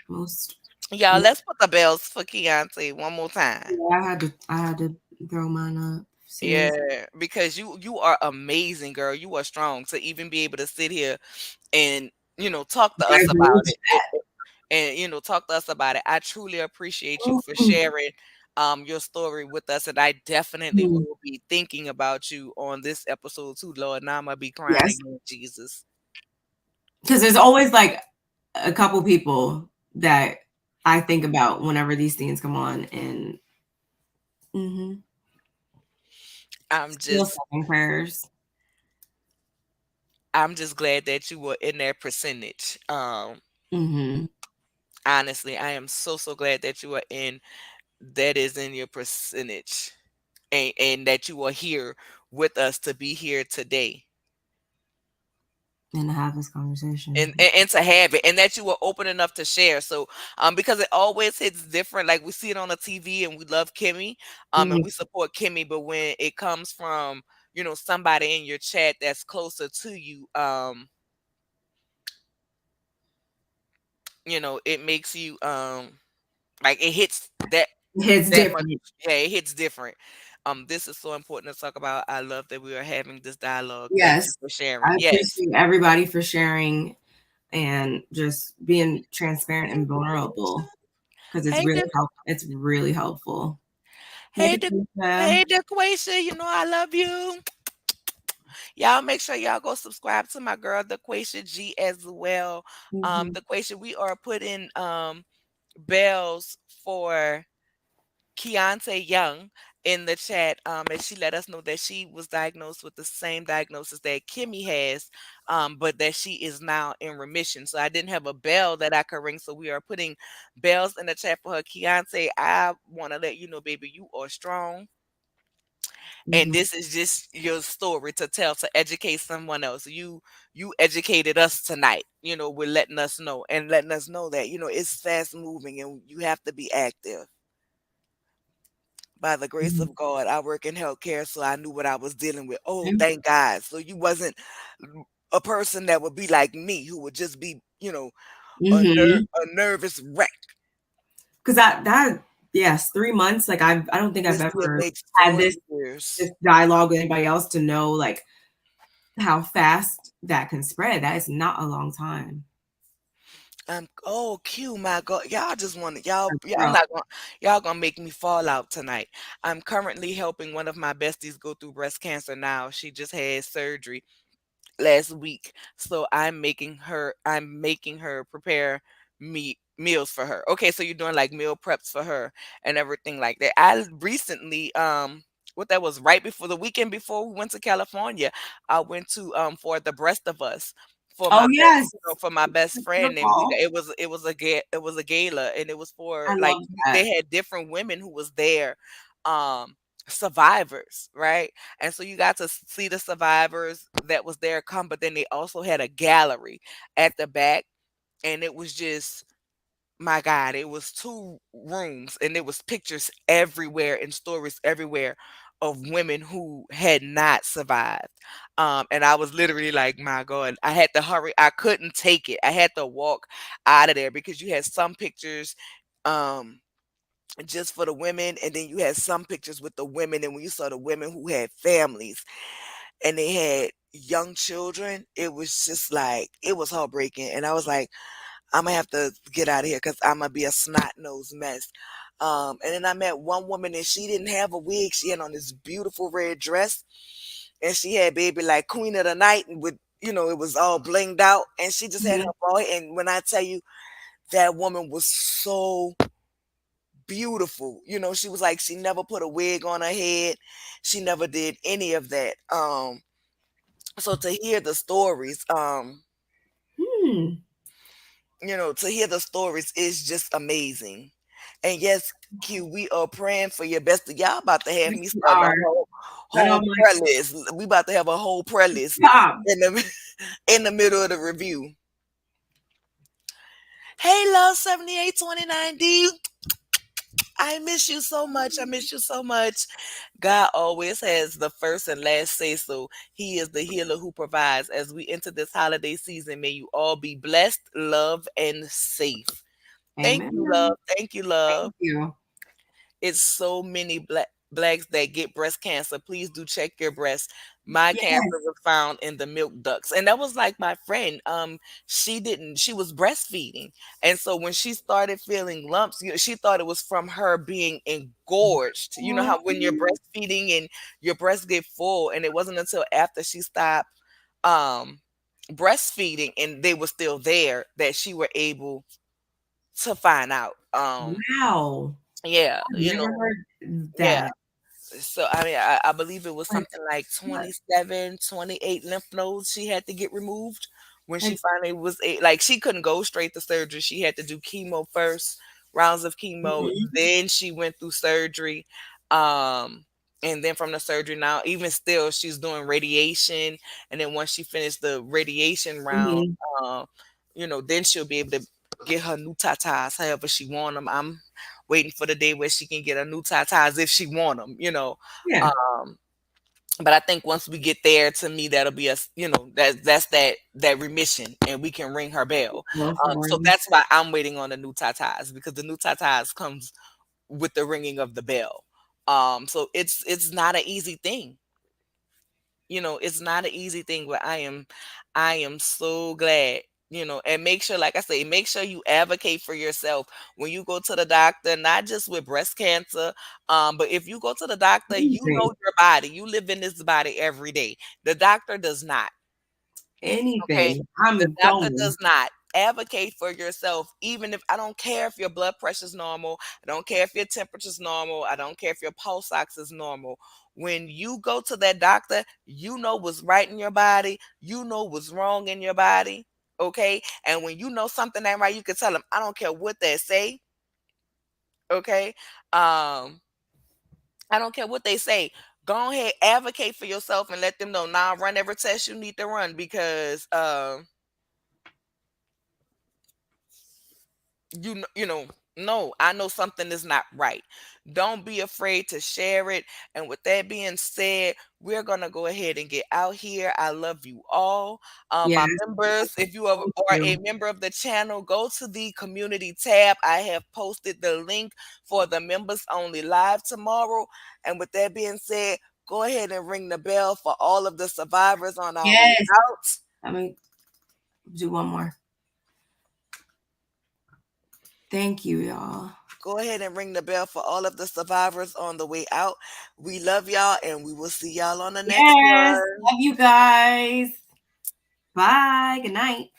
Most. Y'all, let's put the bells for Keontae one more time. Yeah, I had to throw mine up. Seriously. Yeah, because you are amazing, girl. You are strong to even be able to sit here and talk to us about Congratulations. it, and talk to us about it. I truly appreciate you for Mhm. sharing your story with us, and I definitely will be thinking about you on this episode too, Lord. Now I'm gonna be crying Yes, again, Jesus. because there's always like a couple people that I think about whenever these things come on, and mhm. I'm Still just second prayers. I'm just glad that you were in that percentage. Mhm. Honestly, I am so glad that you are in that is in your percentage, and that you are here with us to be here today, And to have this conversation. and to have it, and that you were open enough to share. So because it always hits different, like we see it on the TV and we love Kimmy, and Mhm. we support Kimmy, but when it comes from somebody in your chat that's closer to you, it makes you like it hits It's that much. different. Yeah, it hits different. This is so important to talk about. I love that we are having this dialogue. Thank Yes. you for I sharing. Yes. appreciate everybody for sharing and just being transparent Hey, and vulnerable Daquisha. because Hey, it's really helpful. Hey, Hey, Tisha. hey, Daquisha. I love you. Y'all make sure y'all go subscribe to my girl Daquisha G as well. Mhm. Daquisha, we are putting bells for Keontae Young in the chat, and she let us know that she was diagnosed with the same diagnosis that Kimmy has, but that she is now in remission. So I didn't have a bell that I could ring, so we are putting bells in the chat for her. Keontae, I want to let you know, baby, you are strong, and Mhm. this is just your story to tell to educate someone else. You educated us tonight. We're letting us know and letting us know that it's fast moving and you have to be active. By the grace Mhm. of God, I work in healthcare, so I knew what I was dealing with. Oh, Yeah. thank God. So you wasn't a person that would be like me, who would just be, Mhm. a nervous wreck. Because that yes, 3 months. Like I don't think I've This would ever make had 4 this years. dialogue with anybody else to know like how fast that can spread. That is not a long time. Oh, Q, my God. Y'all just want to, y'all Girl. not going, y'all gonna make me fall out tonight. I'm currently helping one of my besties go through breast cancer now. She just had surgery last week. So I'm making her prepare meals for her. Okay, so you're doing like meal preps for her and everything like that. I recently what that was right before the weekend before we went to California, I went to for the breast of us for Oh my best, yes. for my best It's friend, and beautiful. it was a gala, and it was for I like love that. they had different women who was there, um survivors, right? And so you got to see the survivors that was there come, but then they also had a gallery at the back, and it was just, my God, it was 2 rooms, and there was pictures everywhere and stories everywhere of women who had not survived. And I was literally like, my God, I had to hurry. I couldn't take it. I had to walk out of there because you had some pictures um just for the women, and then you had some pictures with the women, and when you saw the women who had families and they had young children, it was just like it was heartbreaking. And I was like, I'm gonna have to get out of here because I'm gonna be a snot nosed mess. And then I met one woman and she didn't have a wig. She had on this beautiful red dress and she had baby like Queen of the Night and with it was all blinged out and she just had her Mhm. boy. And when I tell you that woman was so beautiful, she was like she never put a wig on her head. She never did any of that. So to hear the stories, Hmm. to hear the stories is just amazing. And yes, Q, we are praying for your best. Y'all about to have Yes, me you starting a are. I know, I'm whole like, prayer list. We about to have a whole prayer list stop. in the in the middle of the review. Hey, love 7829D. I miss you so much. I miss you so much. God always has the first and last say so. He is the healer who provides. As we enter this holiday season, may you all be blessed, loved, and safe. Thank you, Amen. love. Thank you, love. Thank you. It's so many blacks that get breast cancer. Please do check your breast. My cancer Yes. was found in the milk ducts. And that was like my friend. She was breastfeeding. And so when she started feeling lumps, she thought it was from her being engorged. You know how when you're Oh, breastfeeding and your breasts get full, and it wasn't until after she stopped um breastfeeding and they were still there that she were able to find out. wow. Yeah, I've never heard yeah. that. So I mean, I believe it was Like, something like what? 27, 28 lymph nodes she had to get removed when she Like, finally was like she couldn't go straight to surgery. She had to do chemo first, rounds of chemo, mhm, then she went through surgery. Um and then from the surgery now, even still, she's doing radiation. And then once she finished the radiation round, mhm. uh, then she'll be able to get her new tatas however she want them. I'm waiting for the day where she can get a new tatas if she want them. Yeah. Um, but I think once we get there, to me, that'll be that's that remission, and we can ring her bell. Well, for So one. that's why I'm waiting on the new tatas because the new tatas comes with the ringing of the bell. So it's not an easy thing. It's not an easy thing, but I am so glad. And make sure, like I say, make sure you advocate for yourself when you go to the doctor, not just with breast cancer. But if you go to the doctor, you Anything. know your body. You live in this body every day. The doctor does not. Okay. Anything. The I'm doctor going. does not. Advocate for yourself, even if I don't care if your blood pressure is normal. I don't care if your temperature is normal. I don't care if your pulse ox is normal. When you go to that doctor, you know what's right in your body. You know what's wrong in your body. Okay. And when you know something ain't right, you can tell them, I don't care what they say. Okay. Um, I don't care what they say. Go ahead, advocate for yourself and let them know. Now run every test you need to run because no, I know something is not right. Don't be afraid to share it. And with that being said, we're gonna go ahead and get out here. I love you all. Yes. My members, if you are a You. member of the channel, go to the community tab. I have posted the link for the members only live tomorrow. And with that being said, go ahead and ring the bell for all of the survivors on our way Yes. out. Let me do one more. Thank you, y'all. Go ahead and ring the bell for all of the survivors on the way out. We love y'all and we will see y'all on the next Yes. one. Love you guys. Bye. Good night.